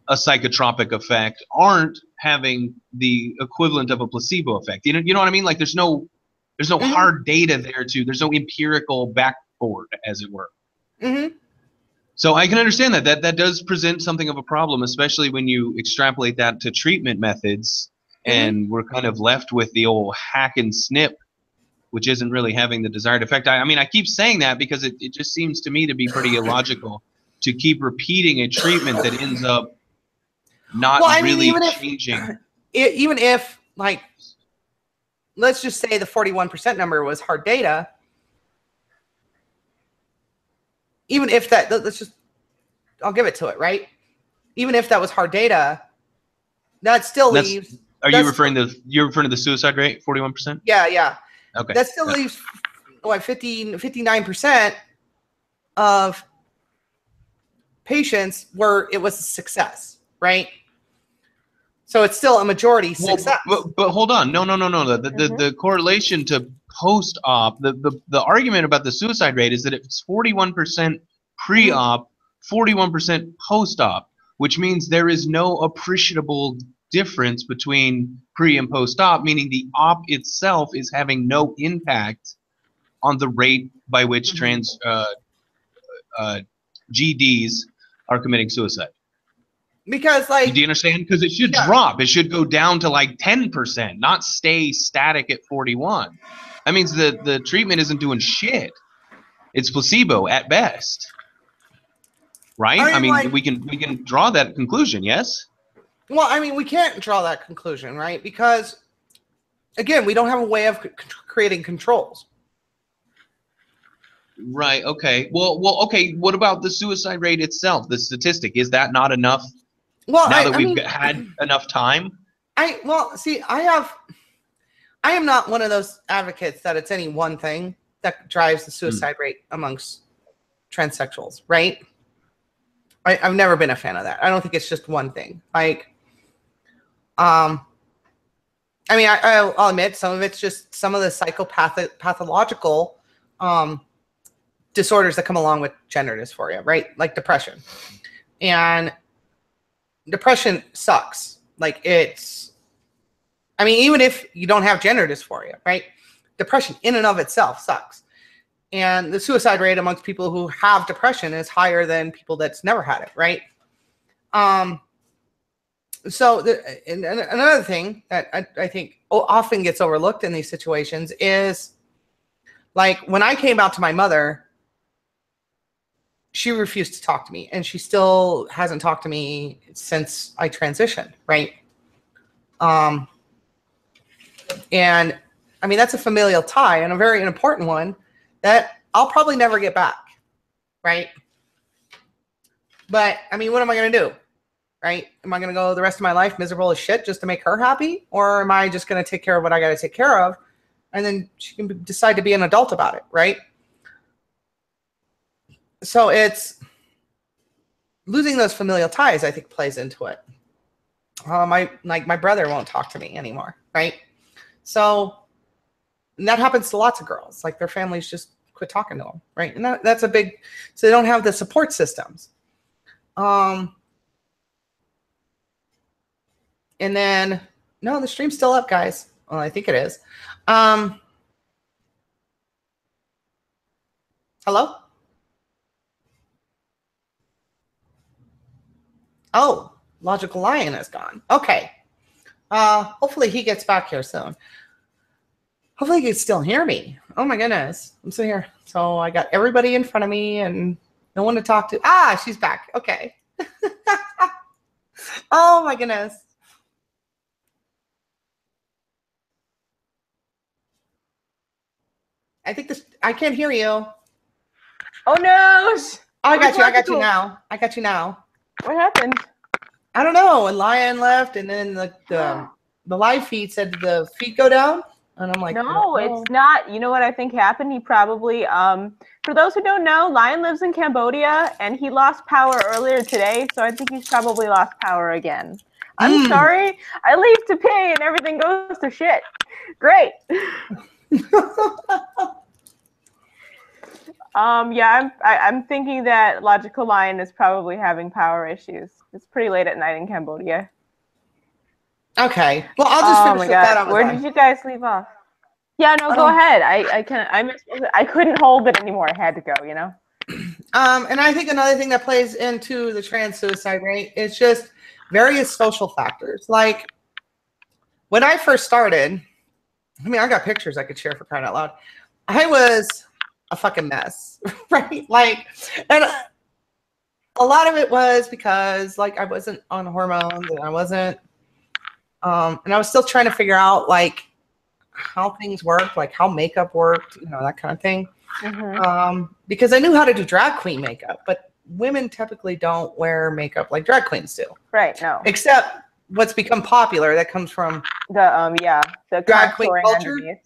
a psychotropic effect, aren't having the equivalent of a placebo effect? You know what I mean? Like, there's no hard data there there's no empirical backboard, as it were. Mm-hmm. So I can understand that does present something of a problem, especially when you extrapolate that to treatment methods, and we're kind of left with the old hack and snip, which isn't really having the desired effect. I mean, I keep saying that because it just seems to me to be pretty illogical to keep repeating a treatment that ends up not really changing. Even if, like, let's just say the 41% number was hard data. Even if that, I'll give it to it, right? Even if that was hard data, that still leaves Are you referring to the suicide rate, 41%? Yeah. Okay. That still leaves what 59% of patients where it was a success, right? So it's still a majority success. But hold on, no. The correlation to post-op, the argument about the suicide rate is that it's 41% pre-op, 41% post-op, which means there is no appreciable difference between pre and post-op, meaning the op itself is having no impact on the rate by which GDs are committing suicide. Because, like, do you understand? Because it should drop. It should go down to like 10%, not stay static at 41. That means the treatment isn't doing shit. It's placebo at best, right? I mean, like, we can draw that conclusion. Yes. Well, I mean, we can't draw that conclusion, right? Because, again, we don't have a way of creating controls. Right. Okay. Well. Okay. What about the suicide rate itself? The statistic, is that not enough? Well, now that we've had enough time. I am not one of those advocates that it's any one thing that drives the suicide rate amongst transsexuals, right? I've never been a fan of that. I don't think it's just one thing. Like, I mean, I'll admit some of it's just some of the pathological disorders that come along with gender dysphoria, right? Like depression. And depression sucks. Like, I mean, even if you don't have gender dysphoria, right? Depression in and of itself sucks. And the suicide rate amongst people who have depression is higher than people that's never had it, right? So another thing that I think often gets overlooked in these situations is, like, when I came out to my mother, she refused to talk to me, and she still hasn't talked to me since I transitioned, right? And I mean, that's a familial tie, and a very important one that I'll probably never get back, right? But I mean, what am I going to do, right? Am I going to go the rest of my life miserable as shit just to make her happy? Or am I just going to take care of what I got to take care of, and then she can decide to be an adult about it, right? So it's losing those familial ties, I think, plays into it. My brother won't talk to me anymore, right? So that happens to lots of girls. Like, their families just quit talking to them, right? And that's a big, so they don't have the support systems. And then, no, the stream's still up, guys. Well, I think it is. Hello? Oh, Logical Lion is gone. Okay. Hopefully he gets back here soon. Hopefully he can still hear me. Oh my goodness. I'm sitting here. So I got everybody in front of me and no one to talk to. Ah, she's back. Okay. Oh my goodness. I think I can't hear you. Oh no. Oh, I got you. I got you now. I got you now. What happened? I don't know. And Lion left, and then the live feed said the feed go down, and I'm like, no, it's not. You know what I think happened? He probably, for those who don't know, Lion lives in Cambodia, and he lost power earlier today, so I think he's probably lost power again. I'm sorry. I leave to pay, and everything goes to shit. Great. Yeah, I'm thinking that Logical Lion is probably having power issues. It's pretty late at night in Cambodia. Okay. Well, I'll just finish with that. Where did you guys leave off? Yeah, no, go ahead. I couldn't hold it anymore. I had to go, you know? And I think another thing that plays into the trans suicide rate is just various social factors. Like, when I first started, I mean, I got pictures I could share for crying out loud. I was a fucking mess, right? Like, and a lot of it was because, like, I wasn't on hormones, and I wasn't, and I was still trying to figure out, like, how things work, like how makeup worked, you know, that kind of thing. Because I knew how to do drag queen makeup, but women typically don't wear makeup like drag queens do. Right, no. Except what's become popular that comes from the drag queen contouring culture underneath.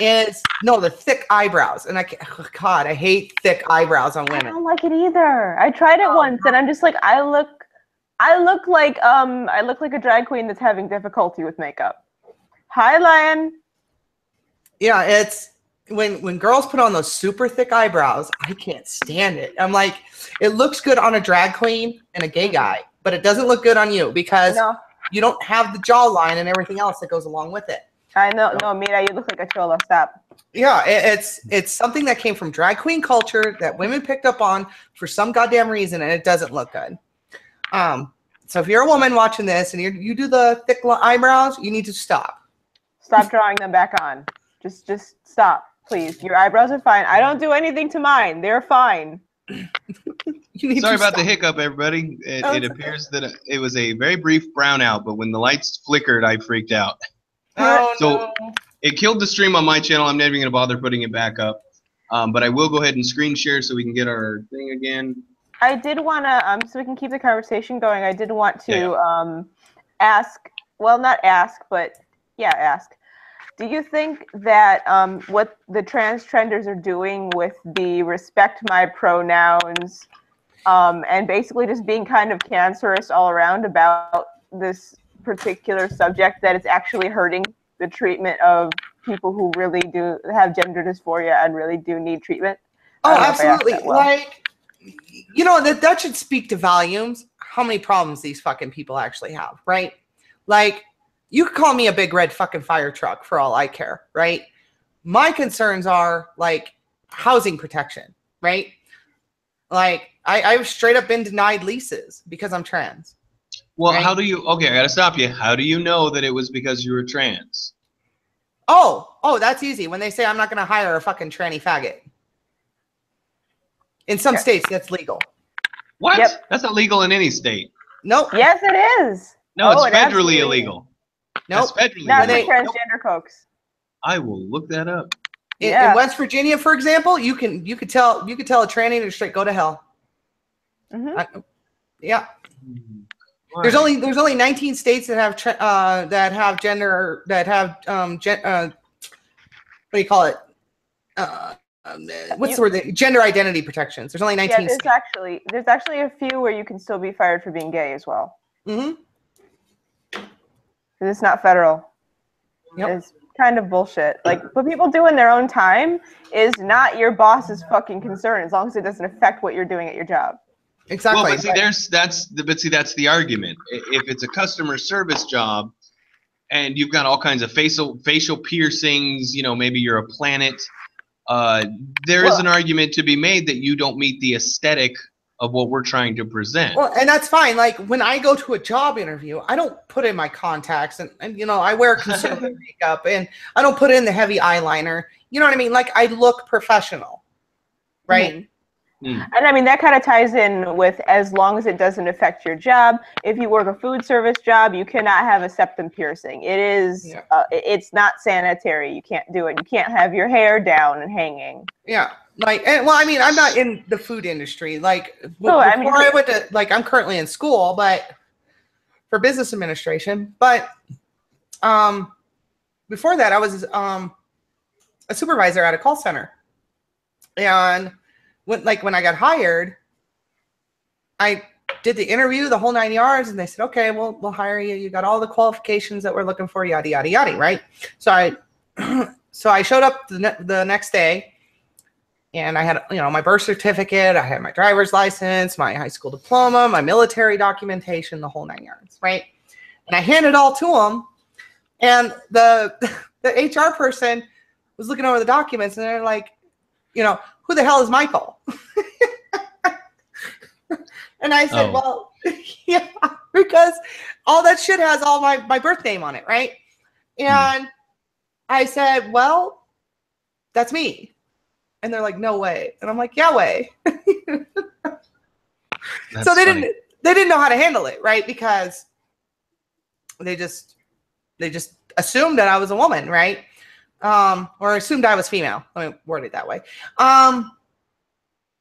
is the thick eyebrows. And God, I hate thick eyebrows on I women. don't like it either. I tried it once, and I'm just like, I look like a drag queen that's having difficulty with makeup. Hi, Lion. Yeah, it's when girls put on those super thick eyebrows, I can't stand it. I'm like, it looks good on a drag queen and a gay guy, but it doesn't look good on you because you don't have the jawline and everything else that goes along with it. I know. No, Mira, you look like a chola. Stop. Yeah, it's something that came from drag queen culture that women picked up on for some goddamn reason, and it doesn't look good. So if you're a woman watching this and you do the thick eyebrows, you need to stop. Stop drawing them back on. Just stop, please. Your eyebrows are fine. I don't do anything to mine. They're fine. Sorry about the hiccup, everybody. It appears that it was a very brief brownout, but when the lights flickered, I freaked out. So it killed the stream on my channel. I'm never going to bother putting it back up. But I will go ahead and screen share so we can get our thing again. I did want to, so we can keep the conversation going, I did want to ask, well, not ask, but ask. Do you think that what the transtrenders are doing with the respect my pronouns and basically just being kind of cancerous all around about this particular subject, that it's actually hurting the treatment of people who really do have gender dysphoria and really do need treatment? Oh, absolutely. Like, you know, that should speak to volumes how many problems these fucking people actually have, right? Like, you could call me a big red fucking fire truck for all I care, right? My concerns are like housing protection, right? Like, I've straight up been denied leases because I'm trans. Well, right? How do you, okay, I gotta stop you. How do you know that it was because you were trans? Oh, that's easy. When they say I'm not gonna hire a fucking tranny faggot. In some states, that's legal. What? Yep. That's not legal in any state. Nope. Yes, it is. No, it's federally illegal. Nope. That's federally not illegal. Not for transgender folks. I will look that up. In West Virginia, for example, you could tell a tranny to straight go to hell. Mm-hmm. Yeah. There's only 19 states that have gender what do you call it? What's the word? Gender identity protections. There's only 19 states. There's actually a few where you can still be fired for being gay as well. Mm-hmm. It's not federal. Yep. It's kind of bullshit. Like, what people do in their own time is not your boss's fucking concern, as long as it doesn't affect what you're doing at your job. Exactly. Well, but see, that's the argument. If it's a customer service job, and you've got all kinds of facial piercings, you know, maybe you're a planet. There is an argument to be made that you don't meet the aesthetic of what we're trying to present. Well, and that's fine. Like, when I go to a job interview, I don't put in my contacts and you know, I wear conservative makeup and I don't put in the heavy eyeliner. You know what I mean? Like, I look professional, right? Mm-hmm. And I mean, that kind of ties in with, as long as it doesn't affect your job. If you work a food service job, you cannot have a septum piercing. It is, it's not sanitary. You can't do it. You can't have your hair down and hanging. Yeah. Like, and, well, I mean, I'm not in the food industry. Like, I went to, like, I'm currently in school, but for business administration. But before that, I was a supervisor at a call center. And when I got hired, I did the interview, the whole 9 yards, and they said, okay, we'll hire you. You got all the qualifications that we're looking for, yada, yada, yada, right? So I showed up the next day, and I had, you know, my birth certificate, I had my driver's license, my high school diploma, my military documentation, the whole 9 yards, right? And I handed it all to them, and the HR person was looking over the documents, and they're like, you know, who the hell is Michael? And I said, well, yeah, because all that shit has all my birth name on it, right? And I said, well, that's me. And they're like, no way. And I'm like, yeah, way. So they didn't know how to handle it, right? Because they just assumed that I was a woman, right? Or assumed I was female. Let me word it that way.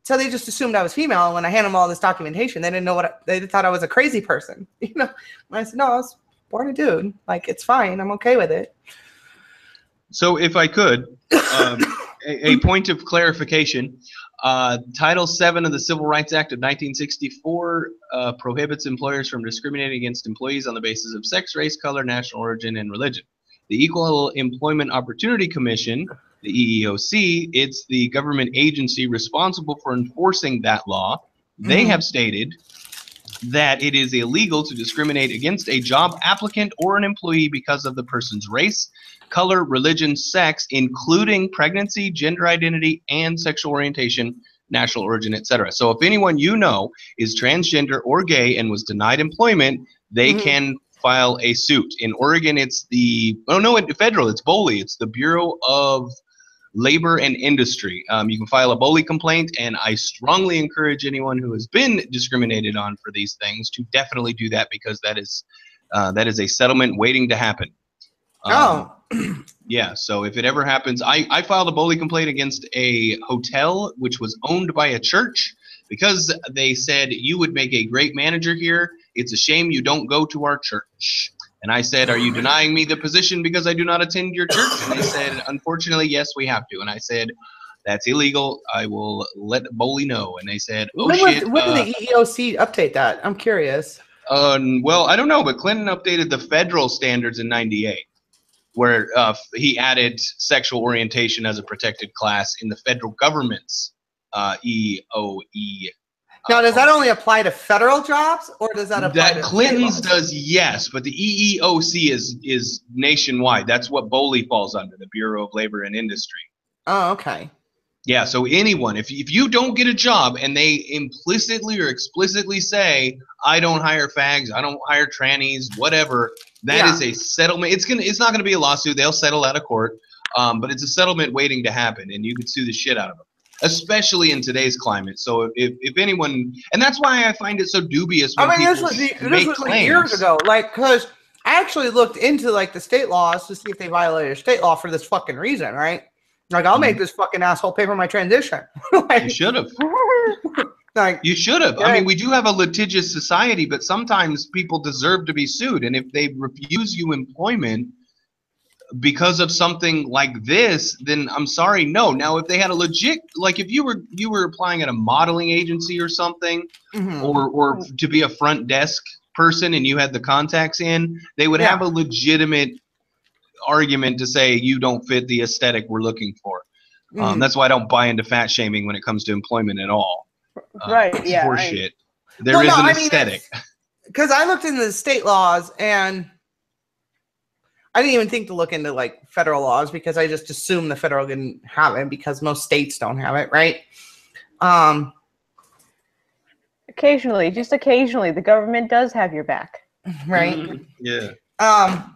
So they just assumed I was female. And when I handed them all this documentation, they didn't know they thought I was a crazy person. You know, and I said, no, born a dude. Like, it's fine. I'm okay with it. So if I could, a point of clarification. Title VII of the Civil Rights Act of 1964 prohibits employers from discriminating against employees on the basis of sex, race, color, national origin, and religion. The Equal Employment Opportunity Commission, the EEOC, it's the government agency responsible for enforcing that law. They have stated that it is illegal to discriminate against a job applicant or an employee because of the person's race, color, religion, sex, including pregnancy, gender identity, and sexual orientation, national origin, etc. So if anyone you know is transgender or gay and was denied employment, they can file a suit. In Oregon, it's the federal. It's BOLI. It's the Bureau of Labor and Industry. You can file a BOLI complaint, and I strongly encourage anyone who has been discriminated on for these things to definitely do that, because that is a settlement waiting to happen. Yeah, so if it ever happens, I filed a BOLI complaint against a hotel which was owned by a church because they said, you would make a great manager here. It's a shame you don't go to our church. And I said, are you denying me the position because I do not attend your church? And they said, unfortunately, yes, we have to. And I said, that's illegal. I will let BOLI know. And they said, oh, shit. When did the EEOC update that? I'm curious. Well, I don't know, but Clinton updated the federal standards in '98, where he added sexual orientation as a protected class in the federal government's EOE. Now, does that only apply to federal jobs, or does that apply to Clinton's does, yes, but the EEOC is nationwide. That's what BOLI falls under, the Bureau of Labor and Industry. Oh, okay. Yeah, so anyone, if you don't get a job and they implicitly or explicitly say, I don't hire fags, I don't hire trannies, whatever, that is a settlement. It's not gonna be a lawsuit. They'll settle out of court, but it's a settlement waiting to happen, and you could sue the shit out of them, especially in today's climate. So if anyone, and that's why I find it so dubious when this was claims. Like years ago, like, because I actually looked into like the state laws to see if they violated state law for this fucking reason, right? Like, I'll make this fucking asshole pay for my transition. Like, you should have. Like, you should have. I mean, we do have a litigious society, but sometimes people deserve to be sued. And if they refuse you employment because of something like this, then I'm sorry, no. Now, if they had a legit, like if you were applying at a modeling agency or something, or to be a front desk person and you had the contacts in, they would have a legitimate argument to say you don't fit the aesthetic we're looking for. That's why I don't buy into fat shaming when it comes to employment at all. Right, yeah. Horseshit. There is an aesthetic. Because I looked into the state laws, and I didn't even think to look into like federal laws, because I just assumed the federal didn't have it because most states don't have it, right? Occasionally, just occasionally, the government does have your back. Right? Yeah.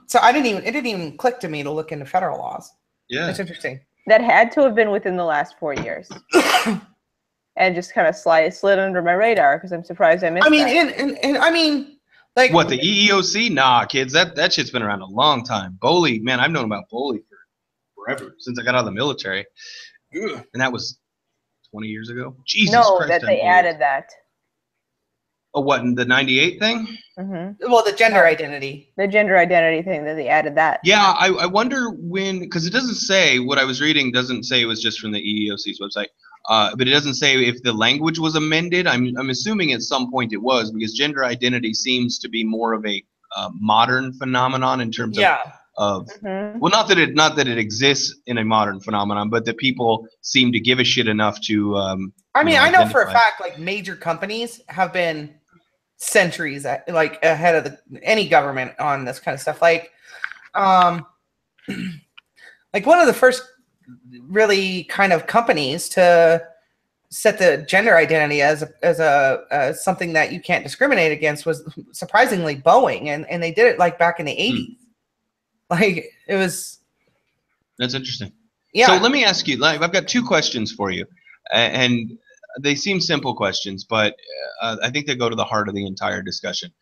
So it didn't even click to me to look into federal laws. Yeah. That's interesting. That had to have been within the last 4 years. And just kind of slid under my radar, because I'm surprised I missed that. And I mean, like, what, the EEOC? Nah, kids, that shit's been around a long time. BOLI, man, I've known about BOLI for forever, since I got out of the military. And that was 20 years ago. Jesus Christ. That they added that. Oh, what, in the 98 thing? Well, the gender identity. The gender identity thing, that they added that. Yeah, I wonder when, because it doesn't say, what I was reading doesn't say it was just from the EEOC's website, but it doesn't say if the language was amended. I'm assuming at some point it was, because gender identity seems to be more of a modern phenomenon in terms of well, not that it exists in a modern phenomenon, but that people seem to give a shit enough to I know for a fact, like, major companies have been centuries ahead of any government on this kind of stuff. Like one of the first really kind of companies to set the gender identity as something that you can't discriminate against was surprisingly Boeing, and they did it like back in the 80s. Like, it was. That's interesting. Yeah. So let me ask you, like, I've got two questions for you, and they seem simple questions, but I think they go to the heart of the entire discussion.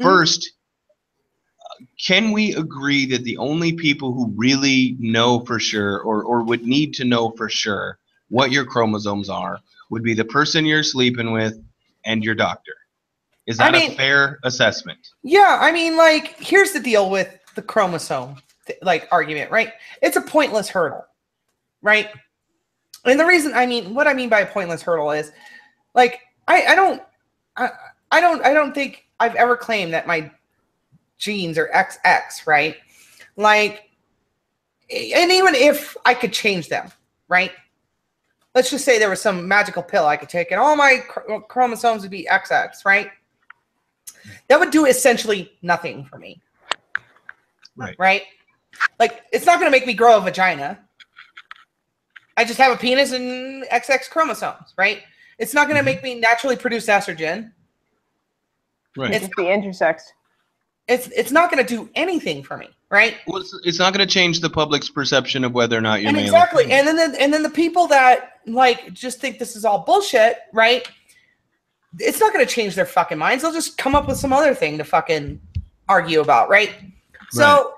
First, can we agree that the only people who really know for sure, or would need to know for sure what your chromosomes are, would be the person you're sleeping with and your doctor? Is that a fair assessment? Yeah, I mean, like, here's the deal with the chromosome, argument, right? It's a pointless hurdle, right? And the reason, what I mean by a pointless hurdle is, like, I don't think I've ever claimed that my genes are XX, right? Like, and even if I could change them, right? Let's just say there was some magical pill I could take and all my chromosomes would be XX, right? That would do essentially nothing for me. Right? Like, it's not going to make me grow a vagina. I just have a penis and XX chromosomes, right? It's not going to make me naturally produce estrogen. Right. It's the intersex. It's not going to do anything for me, right? Well, it's not going to change the public's perception of whether or not you're male. Exactly. And then the people that like just think this is all bullshit, right? It's not going to change their fucking minds. They'll just come up with some other thing to fucking argue about, right? So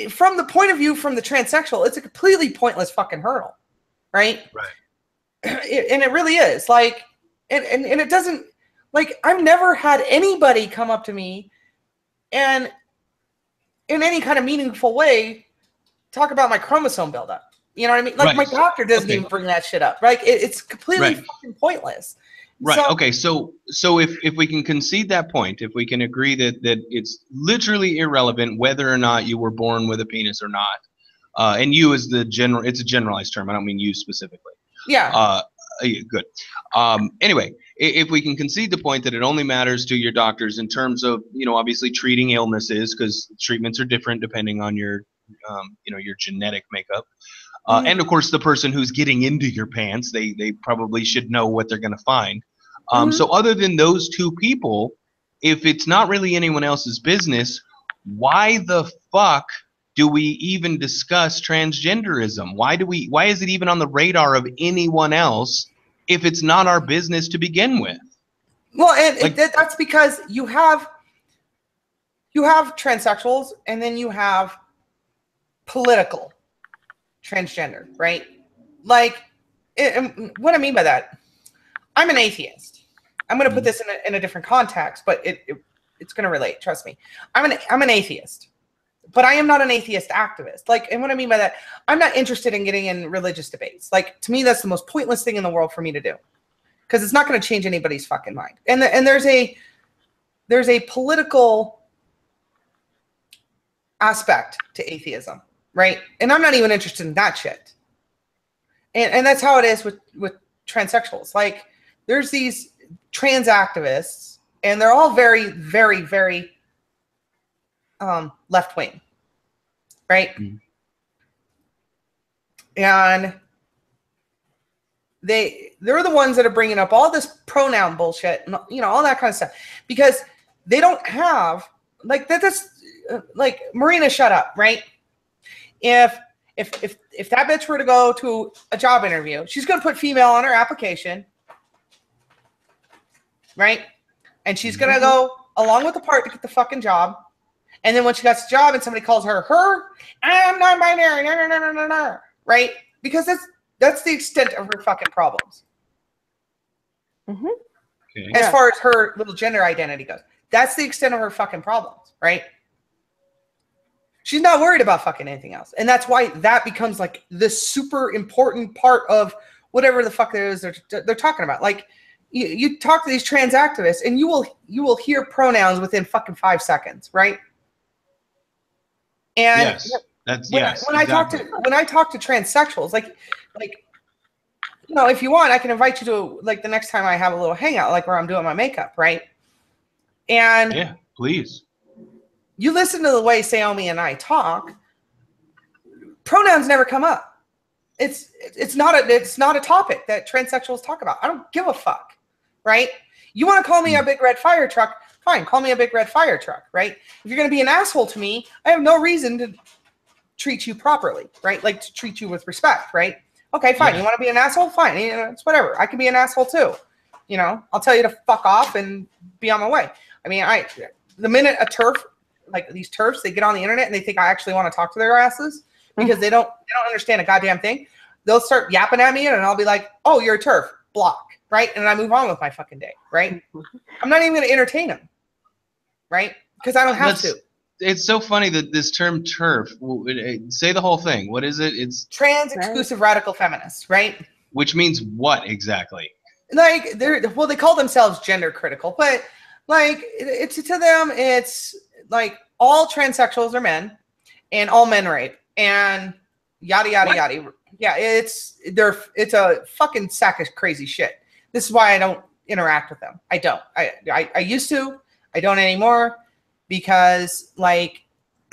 from the point of view from the transsexual, it's a completely pointless fucking hurdle, right? Right. And it really is. Like, and it doesn't, like, I've never had anybody come up to me and in any kind of meaningful way talk about my chromosome buildup. You know what I mean? Like, my doctor doesn't even bring that shit up. Right? It's completely fucking pointless. Right. So, okay. So if we can concede that point, if we can agree that it's literally irrelevant whether or not you were born with a penis or not, and you is it's a generalized term. I don't mean you specifically. Yeah. Good. Anyway, if we can concede the point that it only matters to your doctors in terms of, obviously treating illnesses, because treatments are different depending on your, your genetic makeup. And of course, the person who's getting into your pants, they probably should know what they're going to find. So other than those two people, if it's not really anyone else's business, why the fuck do we even discuss transgenderism? Why is it even on the radar of anyone else if it's not our business to begin with? Well, and that's because you have transsexuals and then you have political transgender, right? Like, and what I mean by that, I'm an atheist. I'm going to put this in a different context, but it's going to relate. Trust me. I'm an atheist. But I am not an atheist activist. Like, and what I mean by that, I'm not interested in getting in religious debates. Like, to me, that's the most pointless thing in the world for me to do, because it's not going to change anybody's fucking mind. And there's a political aspect to atheism, right? And I'm not even interested in that shit. And that's how it is with transsexuals. Like, there's these trans activists, and they're all very, very, very left wing, right? And they're the ones that are bringing up all this pronoun bullshit and all that kind of stuff, because they don't have like that's like, Marina, shut up, right? If that bitch were to go to a job interview, she's going to put female on her application, right? And she's going to go along with the part to get the fucking job. And then when she gets the job and somebody calls her, I'm non-binary, no, right? Because that's the extent of her fucking problems. Okay. As far as her little gender identity goes. That's the extent of her fucking problems, right? She's not worried about fucking anything else. And that's why that becomes like this super important part of whatever the fuck there is they're talking about. Like, you talk to these trans activists and you will hear pronouns within fucking 5 seconds, right? And when I talk to transsexuals, like if you want, I can invite you to like the next time I have a little hangout, like where I'm doing my makeup, right? And yeah, please. You listen to the way Saomi and I talk. Pronouns never come up. It's not a topic that transsexuals talk about. I don't give a fuck, right? You want to call me a big red fire truck? Fine, call me a big red fire truck, right? If you're going to be an asshole to me, I have no reason to treat you properly, right? Like, to treat you with respect, right? Okay, fine. Yeah. You want to be an asshole? Fine. It's whatever. I can be an asshole too. I'll tell you to fuck off and be on my way. I mean, the minute a TERF, like these TERFs, they get on the internet and they think I actually want to talk to their asses because they don't understand a goddamn thing. They'll start yapping at me and I'll be like, oh, you're a TERF. Block, right? And I move on with my fucking day, right? I'm not even going to entertain them, right? Because I don't have to. It's so funny that this term TERF, say the whole thing. What is it? It's trans exclusive radical feminists, right? Which means what exactly? Like they call themselves gender critical, but like it's to them, it's like all transsexuals are men and all men rape and yada yada yada. Yeah, it's a fucking sack of crazy shit. This is why I don't interact with them. I don't. I used to. I don't anymore because like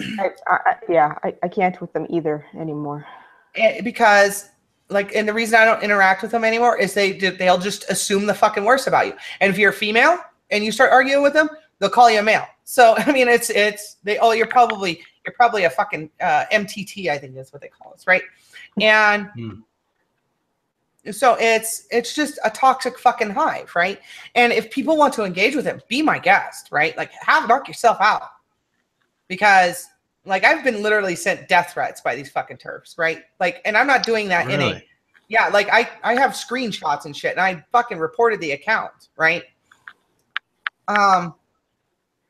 I can't with them either anymore. Because like, and the reason I don't interact with them anymore is they'll just assume the fucking worst about you. And if you're a female and you start arguing with them, they'll call you a male. So I mean, you're probably a fucking MTT, I think is what they call us, right? And so it's just a toxic fucking hive, right? And if people want to engage with it, be my guest, right? Like, knock yourself out, because like I've been literally sent death threats by these fucking TERFs, right? Like, and I'm not doing that really? Like I have screenshots and shit, and I fucking reported the account, right?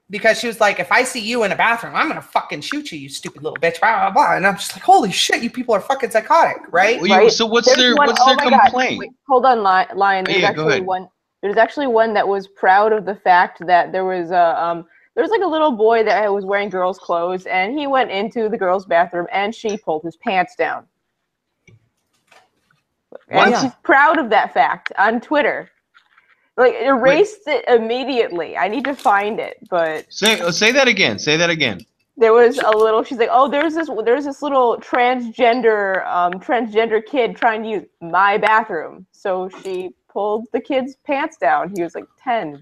Because she was like, if I see you in a bathroom, I'm gonna fucking shoot you, you stupid little bitch, blah blah blah. And I'm just like, holy shit, you people are fucking psychotic, right? Well, so what's their complaint? Wait, hold on, Lion. There's actually one that was proud of the fact that there was like a little boy that was wearing girls' clothes, and he went into the girls' bathroom, and she pulled his pants down. And she's proud of that fact on Twitter. Like, erased it immediately. I need to find it, but say that again. Say that again. There was a little. She's like, oh, there's this little transgender kid trying to use my bathroom, so she pulled the kid's pants down. He was like 10.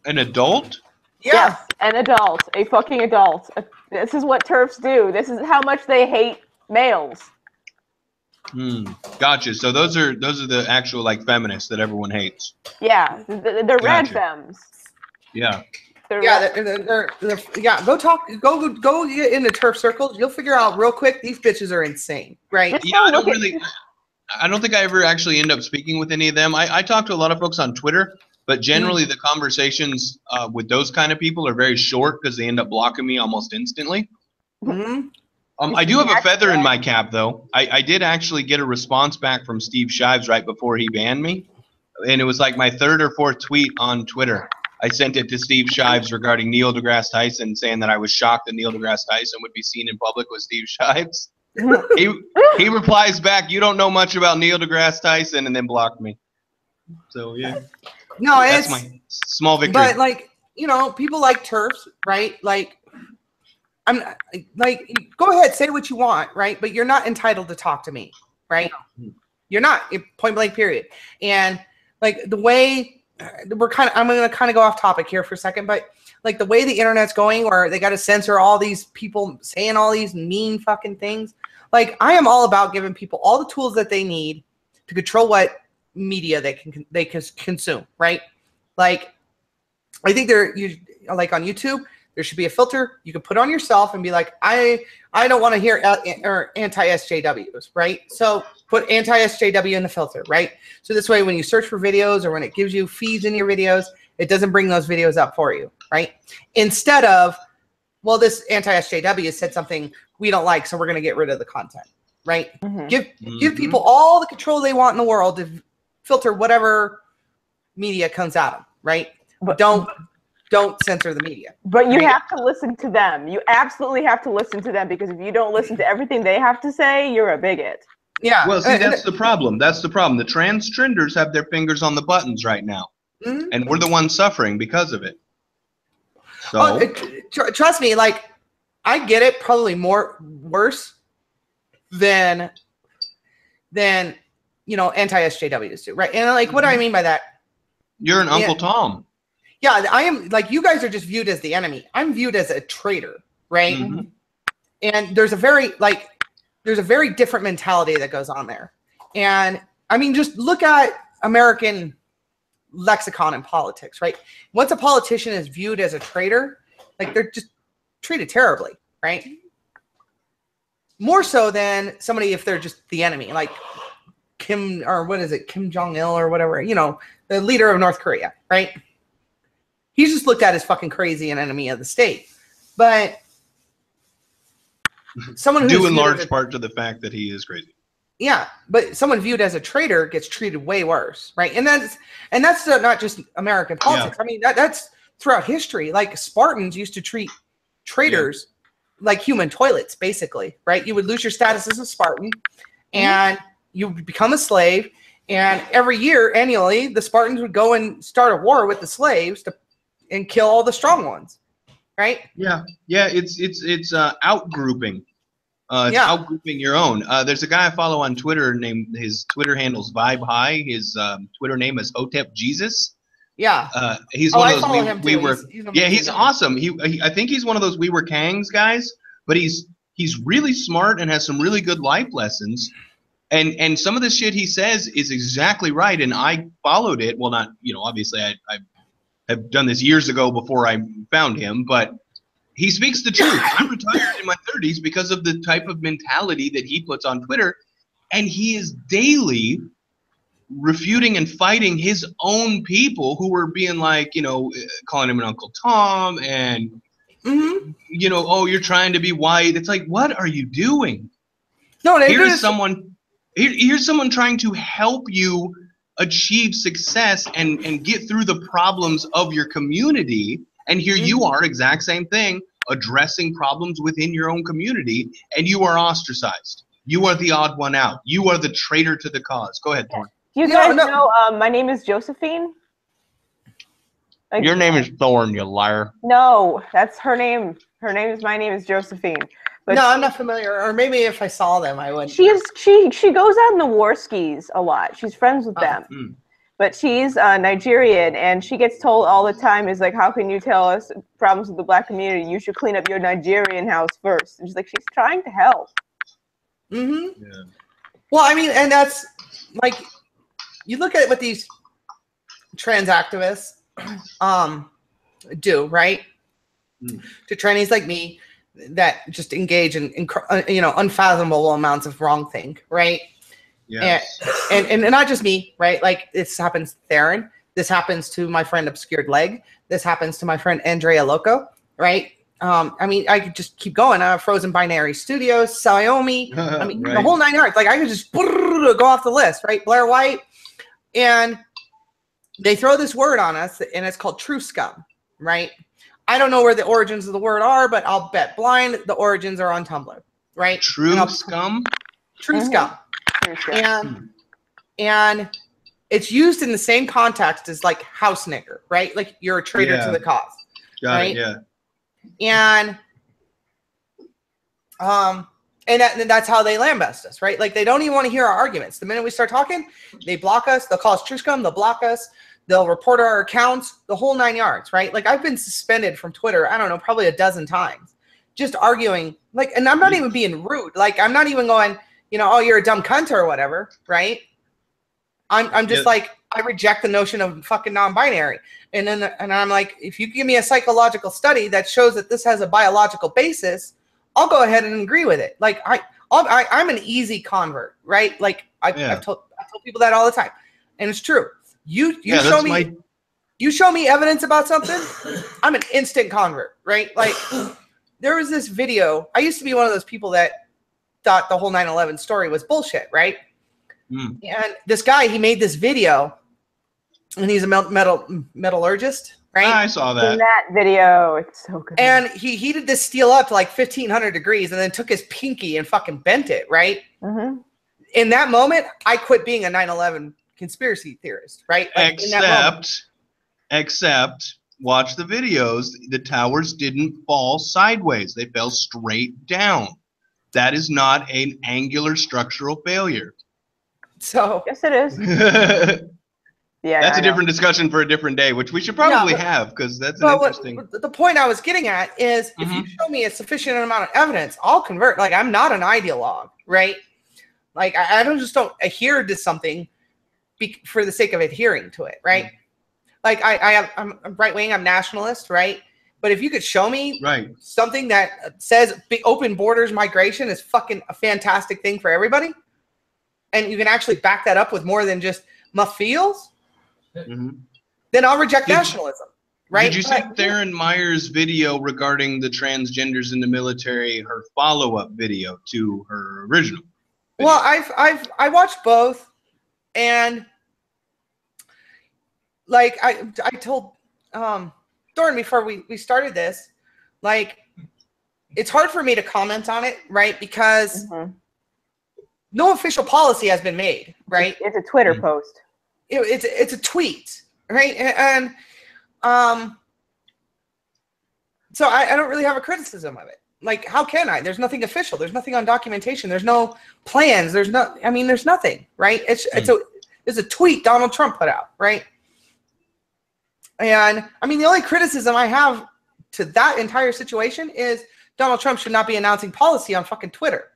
An adult? Yeah. Yes, an adult, a fucking adult. This is what TERFs do. This is how much they hate males. Gotcha. So those are the actual like feminists that everyone hates. Yeah, they're rad femmes. Yeah. They're go get into TERF circles. You'll figure out real quick these bitches are insane, right? Yeah, I don't think I ever actually end up speaking with any of them. I talk to a lot of folks on Twitter, but generally the conversations with those kind of people are very short because they end up blocking me almost instantly. I do have a feather in my cap, though. I did actually get a response back from Steve Shives right before he banned me, and it was like my 3rd or 4th tweet on Twitter. I sent it to Steve Shives regarding Neil deGrasse Tyson, saying that I was shocked that Neil deGrasse Tyson would be seen in public with Steve Shives. He replies back, "You don't know much about Neil deGrasse Tyson," and then blocked me. So yeah, no, that's my small victory. But like, you know, people like TERFs, right? Like, I'm like, go ahead, say what you want, right? But you're not entitled to talk to me, right? You're not, point blank, period. And like the way I'm going to kind of go off topic here for a second, but like the way the internet's going, where they got to censor all these people saying all these mean fucking things. Like, I am all about giving people all the tools that they need to control what media they can consume, right? Like, I think like on YouTube, there should be a filter you can put on yourself and be like, I don't want to hear anti-SJWs, right? So put anti-SJW in the filter, right? So this way, when you search for videos or when it gives you feeds in your videos, it doesn't bring those videos up for you, right? Instead of, well, this anti-SJW said something we don't like, so we're going to get rid of the content, right? Give people all the control they want in the world to filter whatever media comes at them, right? But don't censor the media. But you have to listen to them. You absolutely have to listen to them, because if you don't listen to everything they have to say, you're a bigot. Yeah. Well, see, that's the problem. That's the problem. The transtrenders have their fingers on the buttons right now, and we're the ones suffering because of it. So trust me, like, I get it, probably worse than you know, anti-SJWs do, right? And like, what do I mean by that? You're an Uncle Tom. Yeah, I am. Like, you guys are just viewed as the enemy. I'm viewed as a traitor, right? And there's a very different mentality that goes on there. And I mean, just look at American lexicon in politics, right? Once a politician is viewed as a traitor, like, they're just treated terribly, right? More so than somebody if they're just the enemy. Like, Kim, or what is it, Kim Jong-il or whatever, you know, the leader of North Korea, right? He's just looked at as fucking crazy and enemy of the state. But someone who's due in large part to the fact that he is crazy. Yeah, but someone viewed as a traitor gets treated way worse, right? And that's not just American politics. Yeah. I mean, that's throughout history. Like Spartans used to treat traitors like human toilets, basically, right? You would lose your status as a Spartan, and you would become a slave. And every year, annually, the Spartans would go and start a war with the slaves and kill all the strong ones, right? Yeah, it's outgrouping. It's outgrouping your own. There's a guy I follow on Twitter named, his Twitter handle's Vibe High. His Twitter name is Hotep Jesus. Yeah. He's one of those we were. He's awesome. I think he's one of those We Were Kangs guys, but he's really smart and has some really good life lessons. And some of the shit he says is exactly right. And I followed it. Well, not, you know, obviously I have done this years ago before I found him, but he speaks the truth. I'm retired in my 30s because of the type of mentality that he puts on Twitter. And he is daily refuting and fighting his own people who were being like, you know, calling him an Uncle Tom and, you know, oh, you're trying to be white. It's like, what are you doing? No, here's someone trying to help you achieve success and get through the problems of your community. And here you are, exact same thing, addressing problems within your own community, and you are ostracized. You are the odd one out. You are the traitor to the cause. Go ahead, Thorne. You guys know my name is Josephine? Like, your name is Thorne, you liar. No, that's her name. My name is Josephine. But no, I'm not familiar. Or maybe if I saw them, I would. She goes out in the war skis a lot. She's friends with them. But she's Nigerian, and she gets told all the time, is like, how can you tell us problems with the black community? You should clean up your Nigerian house first. And she's like, she's trying to help. Yeah. Well, I mean, and that's like, you look at what these trans activists do, right? To trannies like me that just engage in you know, unfathomable amounts of wrong thing, right? Yes. And not just me, right? Like, this happens to Theron. This happens to my friend Obscured Leg. This happens to my friend Andrea Loco, right? I mean, I could just keep going. Frozen Binary Studios, Xiaomi. I mean, the whole 9 yards. Like, I could just go off the list, right? Blair White. And they throw this word on us, and it's called true scum, right? I don't know where the origins of the word are, but I'll bet blind the origins are on Tumblr, right? True scum? True scum. And it's used in the same context as like house nigger, right? Like, you're a traitor to the cause. Got it, And that's how they lambast us, right? Like, they don't even want to hear our arguments. The minute we start talking, they block us. They'll call us true scum. They'll block us. They'll report our accounts, the whole 9 yards, right? Like, I've been suspended from Twitter, I don't know, probably a dozen times, just arguing. Like, and I'm not even being rude. Like, I'm not even going, you know, oh, you're a dumb cunt or whatever, right? I'm just like, I reject the notion of fucking non-binary. And I'm like, if you give me a psychological study that shows that this has a biological basis, I'll go ahead and agree with it. Like, I'm an easy convert, right? Like, I tell people that all the time, and it's true. You show me evidence about something, I'm an instant convert, right? Like, there was this video. I used to be one of those people that thought the whole 9/11 story was bullshit, right? And this guy, he made this video, and he's a metallurgist, right? I saw that. In that video, it's so good. And he heated this steel up to like 1500 degrees and then took his pinky and fucking bent it, right? In that moment, I quit being a 9/11 conspiracy theorist, right? Like, except watch the videos. The towers didn't fall sideways. They fell straight down. That is not an angular structural failure. So yes, it is. Yeah, that's a different discussion for a different day, which we should probably have, because that's an interesting. The point I was getting at is, if you show me a sufficient amount of evidence, I'll convert. Like, I'm not an ideologue, right? Like, I don't adhere to something for the sake of adhering to it, right? Like, I'm right wing, I'm nationalist, right? But if you could show me something that says open borders migration is fucking a fantastic thing for everybody, and you can actually back that up with more than just my feels, Mm-hmm. then I'll reject nationalism. Right? Did you see Theron Meyer's video regarding the transgenders in the military, her follow-up video to her original video? Well, I watched both, and like I told Thorne before we started this, like it's hard for me to comment on it, right? Because no official policy has been made, right? It's a Twitter post. It's a tweet, right? And so I don't really have a criticism of it. Like, how can I? There's nothing official. There's nothing on documentation. There's no plans. There's nothing, right? It's a tweet Donald Trump put out, right? And I mean, the only criticism I have to that entire situation is Donald Trump should not be announcing policy on fucking Twitter,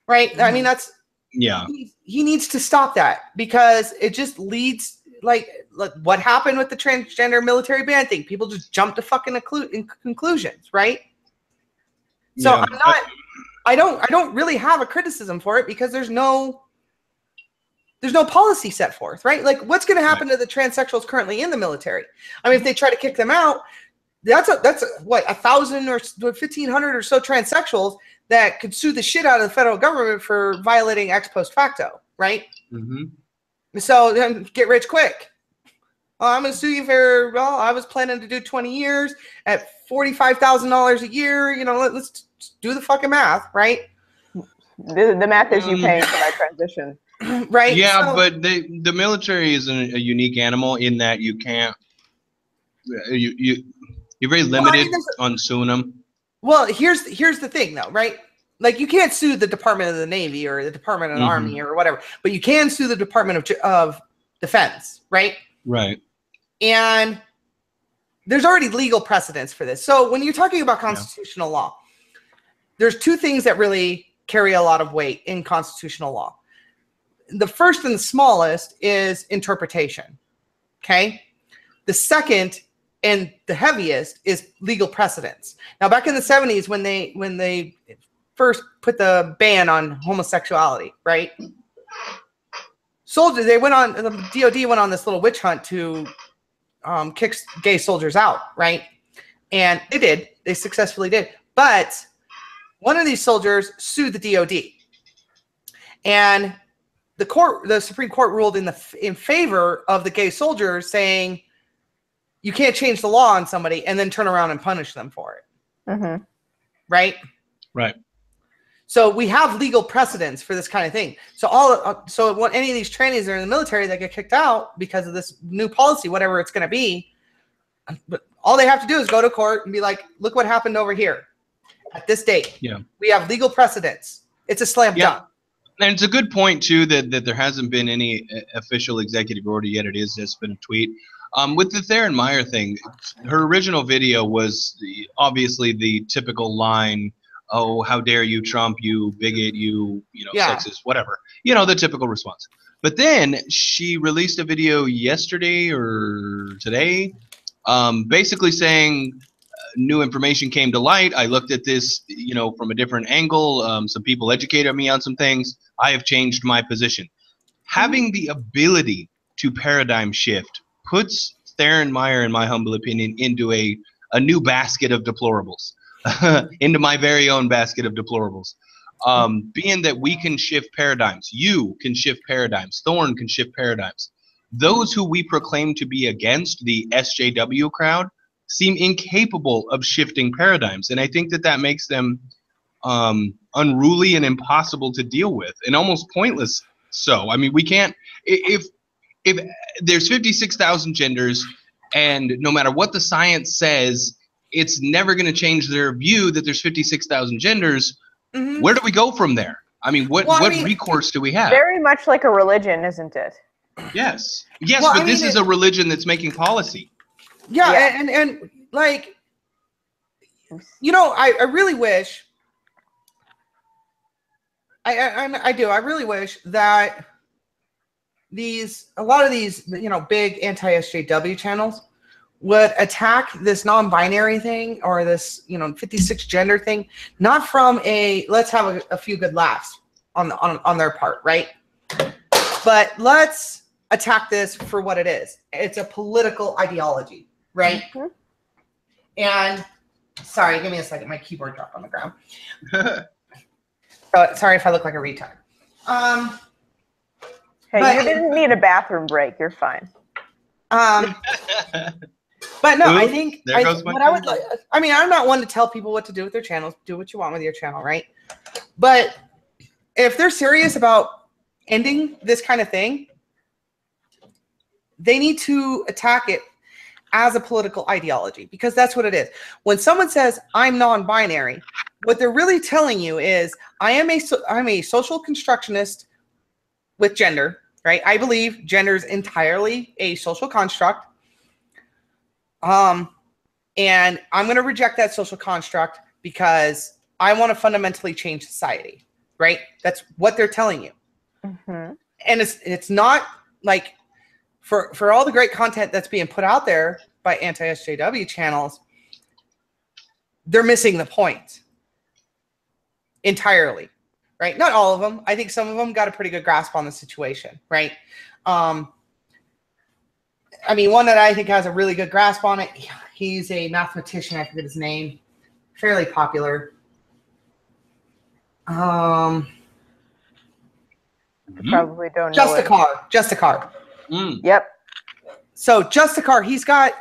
right? I mean, that's he needs to stop that, because it just leads like what happened with the transgender military ban thing. People just jump to fucking conclusions, right? So I don't really have a criticism for it, because there's no policy set forth, right? Like, what's going to happen to the transsexuals currently in the military? I mean, if they try to kick them out, that's what, 1,000 or 1,500 or so transsexuals that could sue the shit out of the federal government for violating ex post facto, right? So then get rich quick. Oh, I'm going to sue you for, well, I was planning to do 20 years at $45,000 a year. You know, let's do the fucking math, right? The math is you paying for my transition. Right. Yeah, so, but the military is a unique animal in that you can't, you're very limited on suing them. Well, here's the thing though, right? Like, you can't sue the Department of the Navy or the Department of the Army or whatever, but you can sue the Department of Defense, right? Right. And there's already legal precedents for this. So when you're talking about constitutional law, there's two things that really carry a lot of weight in constitutional law. The first and the smallest is interpretation. Okay. The second and the heaviest is legal precedents. Now, back in the 70s, when they first put the ban on homosexuality, right? Soldiers, the DOD went on this little witch hunt to kick gay soldiers out, right? And they did. They successfully did. But one of these soldiers sued the DOD, and the Supreme Court ruled in favor of the gay soldier, saying you can't change the law on somebody and then turn around and punish them for it. Right? Right. So we have legal precedents for this kind of thing. So when any of these trainees are in the military that get kicked out because of this new policy, whatever it's going to be, but all they have to do is go to court and be like, look what happened over here at this date. Yeah. We have legal precedents. It's a slam dunk. And it's a good point too that there hasn't been any official executive order yet. It is just been a tweet. With the Theron Meyer thing, her original video was obviously the typical line, "Oh, how dare you, Trump, you bigot, you sexist, whatever." You know, the typical response. But then she released a video yesterday or today, basically saying new information came to light. I looked at this, from a different angle. Some people educated me on some things. I have changed my position. Having the ability to paradigm shift puts Theron Meyer, in my humble opinion, into a new basket of deplorables. Into my very own basket of deplorables. Being that we can shift paradigms. You can shift paradigms. Thorne can shift paradigms. Those who we proclaim to be against, the SJW crowd, seem incapable of shifting paradigms. And I think that makes them unruly and impossible to deal with, and almost pointless. So, I mean, we can't, if there's 56,000 genders, and no matter what the science says, it's never going to change their view that there's 56,000 genders. Where do we go from there? I mean, what recourse do we have? Very much like a religion, isn't it? Yes. Yes, well, but this is a religion that's making policy. Yeah. And like, I really wish, I do. I really wish that a lot of these, big anti-SJW channels would attack this non-binary thing or this, 56 gender thing, not from let's have a few good laughs on their part, right? But let's attack this for what it is. It's a political ideology, right? Mm-hmm. And sorry, give me a second. My keyboard dropped on the ground. Sorry if I look like a retard. Hey, you didn't need a bathroom break. You're fine. But no, I think what I would like. I mean, I'm not one to tell people what to do with their channels. Do what you want with your channel, right? But if they're serious about ending this kind of thing, they need to attack it as a political ideology, because that's what it is. When someone says I'm non-binary, what they're really telling you is I'm a social constructionist with gender, right? I believe gender is entirely a social construct. And I'm going to reject that social construct because I want to fundamentally change society, right? That's what they're telling you. Mm-hmm. And it's not like for all the great content that's being put out there by anti-SJW channels, they're missing the point entirely, right? Not all of them. I think some of them got a pretty good grasp on the situation, right? I mean, one that I think has a really good grasp on it, he's a mathematician, I forget his name, fairly popular. Probably don't know. Justicar. Mm. Yep. So Justicar, he's got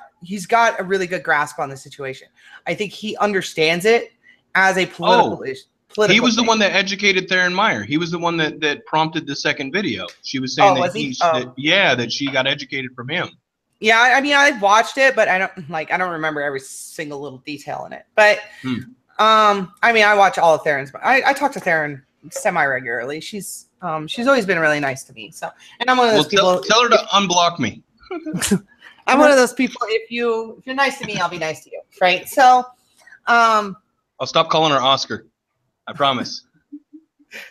a really good grasp on the situation. I think he understands it as a political issue. He was the one that educated Theron Meyer. He was the one that prompted the second video. She was saying that she got educated from him. Yeah, I mean, I watched it, but I don't remember every single little detail in it. But I mean, I watch all of Theron's. I talk to Theron semi-regularly. She's always been really nice to me. So, and I'm one of those people. Tell her to unblock me. I'm one of those people. If you're nice to me, I'll be nice to you, right? So, I'll stop calling her Oscar. I promise.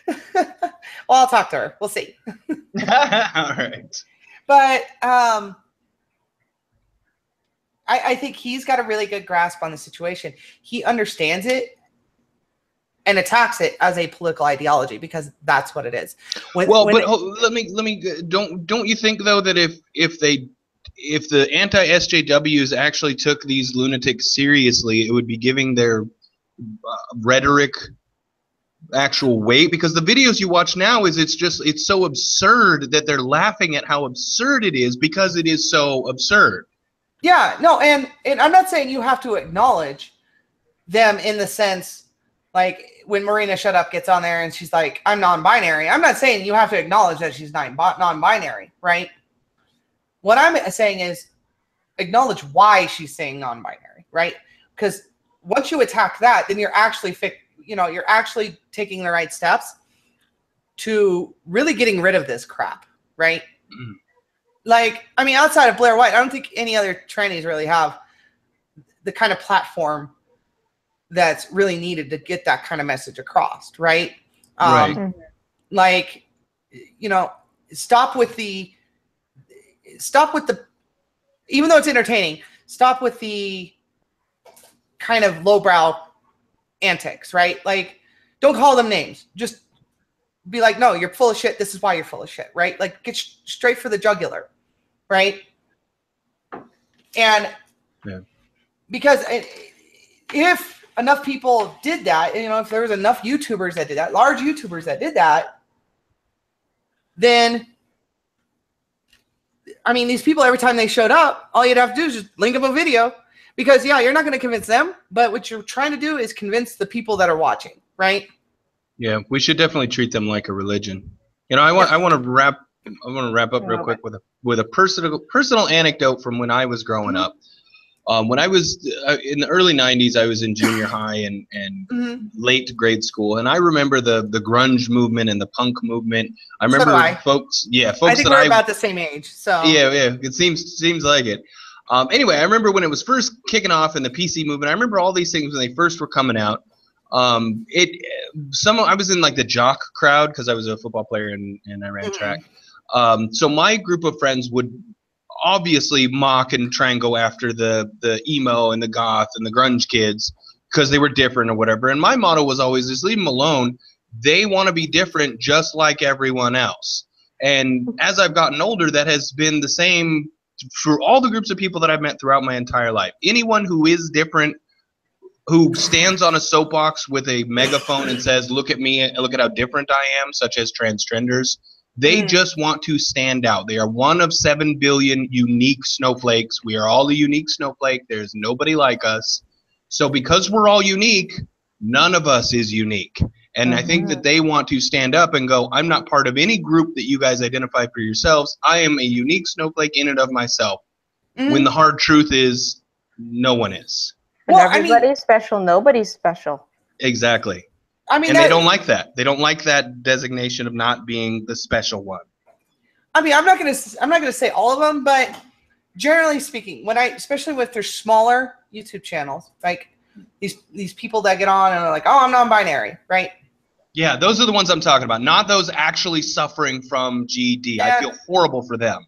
Well, I'll talk to her. We'll see. All right. But I think he's got a really good grasp on the situation. He understands it and attacks it as a political ideology because that's what it is. Let me. Don't you think though that if the anti-SJWs actually took these lunatics seriously, it would be giving their rhetoric actual weight? Because the videos you watch now it's so absurd that they're laughing at how absurd it is because it is so absurd. Yeah, no, and I'm not saying you have to acknowledge them in the sense like when Marina Shut Up gets on there and she's like, I'm non-binary. I'm not saying you have to acknowledge that she's non-binary, right? What I'm saying is acknowledge why she's saying non-binary, right? Because once you attack that, then you're actually taking the right steps to really getting rid of this crap, right? Mm. Like, I mean, outside of Blair White, I don't think any other trannies really have the kind of platform that's really needed to get that kind of message across, right? Right. Like, stop with the, even though it's entertaining, stop with the kind of lowbrow antics, right? Like, don't call them names. Just be like, no, you're full of shit. This is why you're full of shit, right? Like, get straight for the jugular, right? And because if enough people did that, if there was enough YouTubers that did that, large YouTubers that did that, then, I mean, these people, every time they showed up, all you'd have to do is just link up a video. Because, yeah, you're not going to convince them, but what you're trying to do is convince the people that are watching, right? Yeah, we should definitely treat them like a religion. I want to wrap up real quick with a personal anecdote from when I was growing up. When I was in the early 90s, I was in junior high and late grade school, and I remember the grunge movement and the punk movement. I remember folks. I think we're about the same age. So yeah, it seems like it. Anyway, I remember when it was first kicking off in the PC movement. I remember all these things when they first were coming out. I was in like the jock crowd because I was a football player and I ran track. So my group of friends would obviously mock and try and go after the emo and the goth and the grunge kids because they were different or whatever. And my motto was always just leave them alone. they want to be different just like everyone else. And as I've gotten older, that has been the same for all the groups of people that I've met throughout my entire life. Anyone who is different, who stands on a soapbox with a megaphone and says, look at me, look at how different I am, such as transgenders, they just want to stand out. They are one of 7 billion unique snowflakes. We are all a unique snowflake. There's nobody like us. So because we're all unique, none of us is unique. And I think that they want to stand up and go, I'm not part of any group that you guys identify for yourselves. I am a unique snowflake in and of myself. When the hard truth is, no one is. Well, everybody's special. Nobody's special. Exactly. I mean, and they don't like that. They don't like that designation of not being the special one. I mean, I'm not gonna say all of them, but generally speaking, especially with their smaller YouTube channels, like these people that get on and are like, oh, I'm non-binary, right? Yeah, those are the ones I'm talking about. Not those actually suffering from GD. I feel horrible for them.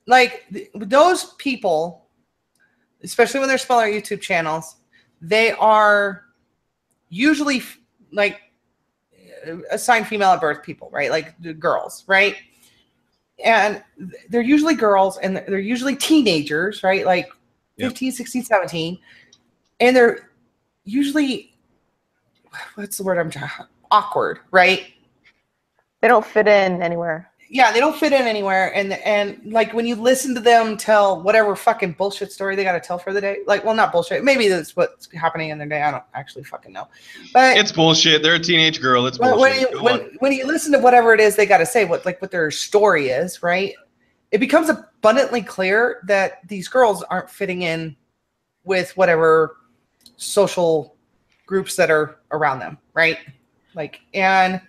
Like those people, especially when they're smaller YouTube channels, they are usually like assigned female at birth people, right? Like the girls, right? And they're usually girls and they're usually teenagers, right? Like 15, 16, 17. And they're usually, what's the word I'm trying? Awkward, right? They don't fit in anywhere. Yeah, they don't fit in anywhere. And like when you listen to them tell whatever fucking bullshit story they got to tell for the day, like, well, not bullshit. Maybe that's what's happening in their day. I don't actually fucking know. But it's bullshit. They're a teenage girl. It's bullshit. When you listen to whatever it is they got to say, what their story is, right? It becomes abundantly clear that these girls aren't fitting in with whatever social groups that are around them, right? Like, and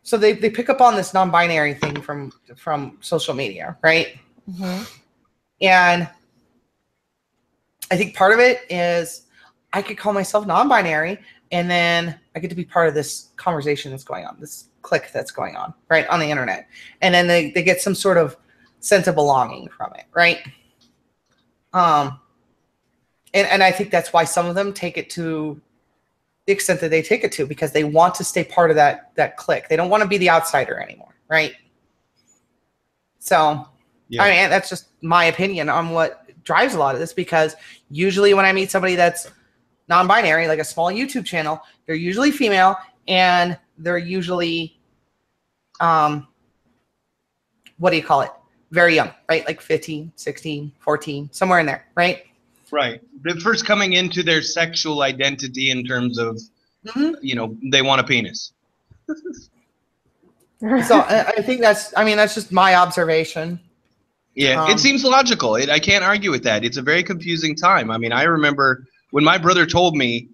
so they pick up on this non-binary thing from social media, right? And I think part of it is I could call myself non-binary, and then I get to be part of this conversation that's going on, this clique that's going on, right, on the internet. And then they get some sort of sense of belonging from it, right? And I think that's why some of them take it to the extent that they take it to, because they want to stay part of that clique. They don't want to be the outsider anymore, right? So, I mean, that's just my opinion on what drives a lot of this, because usually when I meet somebody that's non-binary, like a small YouTube channel, they're usually female, and they're usually, what do you call it? Very young, right? Like 15, 16, 14, somewhere in there, right? Right. They're first coming into their sexual identity in terms of, you know, they want a penis. So I think that's just my observation. Yeah, it seems logical. I can't argue with that. It's a very confusing time. I mean, I remember when my brother told me,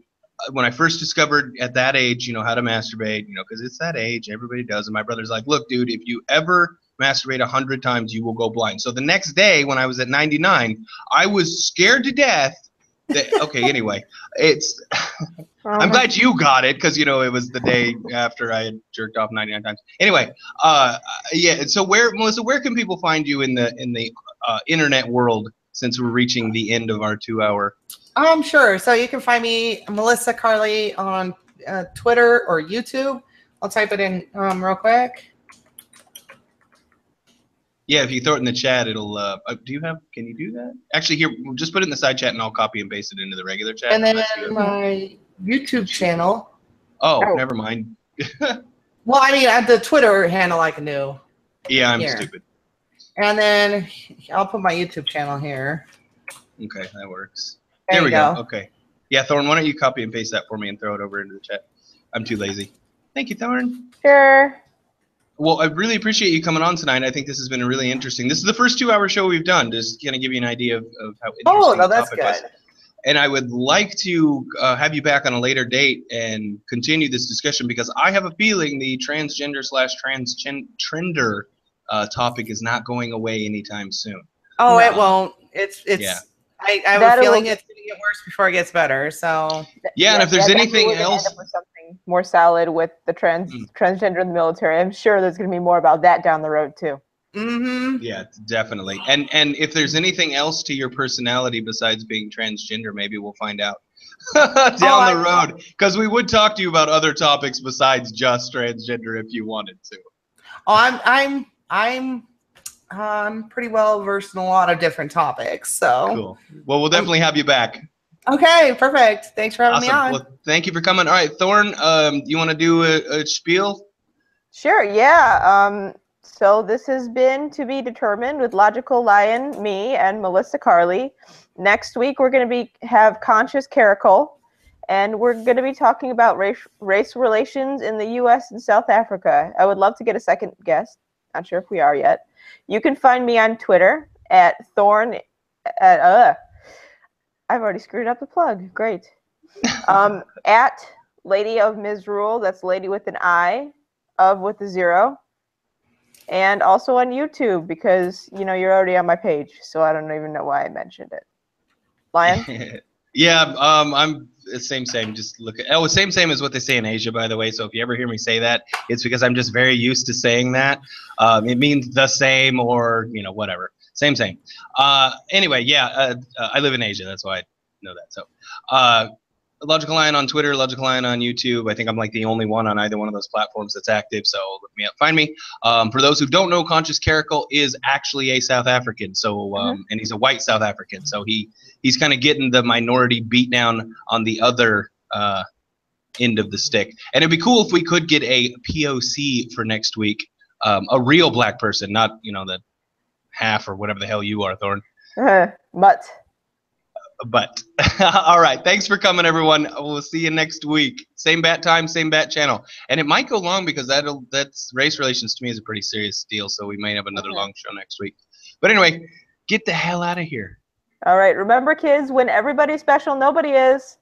when I first discovered at that age, you know, how to masturbate, you know, because it's that age, everybody does. And my brother's like, look, dude, if you ever masturbate 100 times, you will go blind. So the next day when I was at 99, I was scared to death that, okay, anyway, it's, I'm glad you got it, because, you know, it was the day after I had jerked off 99 times. Anyway, yeah, so Melissa, where can people find you in the internet world, since we're reaching the end of our 2-hour? Sure. So you can find me, Melissa Karlee, on Twitter or YouTube. I'll type it in real quick. Yeah, if you throw it in the chat, it'll. Can you do that? Actually, here, we'll just put it in the side chat, and I'll copy and paste it into the regular chat. And then my YouTube channel. Oh, never mind. Well, I mean, at the Twitter handle I can do. Yeah, I'm stupid. And then I'll put my YouTube channel here. Okay, that works. There we go. Okay. Yeah, Thorn, why don't you copy and paste that for me and throw it over into the chat? I'm too lazy. Thank you, Thorn. Sure. Well, I really appreciate you coming on tonight. I think this has been really interesting. This is the first 2-hour show we've done, just kind of give you an idea of how interesting no, that's the good. topic was. And I would like to have you back on a later date and continue this discussion, because I have a feeling the transgender/transtrender topic is not going away anytime soon. Oh, it won't. It's. Yeah. I have a feeling it's going to get worse before it gets better. So. Yeah, and if there's anything else. End up with something more solid with the transgender in the military. I'm sure there's going to be more about that down the road too. Yeah, definitely. And if there's anything else to your personality besides being transgender, maybe we'll find out. down the road, because we would talk to you about other topics besides just transgender if you wanted to. Oh, I'm pretty well versed in a lot of different topics. So cool. Well, we'll definitely have you back. Okay, perfect. Thanks for having me on. Well, thank you for coming. All right, Thorn, you want to do a spiel? Sure. Yeah. So this has been To Be Determined with Logical Lion, me, and Melissa Karlee. Next week we're going to have Conscious Caracal, and we're going to be talking about race relations in the U.S. and South Africa. I would love to get a second guest. Not sure if we are yet. You can find me on Twitter at Thorn. I've already screwed up the plug. Great. At Lady of Misrule. That's Lady with an I, of with a 0. And also on YouTube, because you're already on my page, so I don't even know why I mentioned it. Lion? Yeah, I'm same. Just look at same as what they say in Asia, by the way. So if you ever hear me say that, it's because I'm just very used to saying that. It means the same, or whatever. Same. Anyway, yeah, I live in Asia, that's why I know that. So, Logical Lion on Twitter, Logical Lion on YouTube. I think I'm like the only one on either one of those platforms that's active, so look me up, find me. For those who don't know, Conscious Caracal is actually a South African, so and he's a white South African, so he's kind of getting the minority beat down on the other end of the stick. And it'd be cool if we could get a POC for next week, a real black person, not the half or whatever the hell you are, Thorn. But all right, thanks for coming, everyone. We'll see you next week. Same bat time, same bat channel. And it might go long because that's race relations to me is a pretty serious deal, so we may have another long show next week. But anyway, get the hell out of here. All right, remember, kids, when everybody's special, nobody is.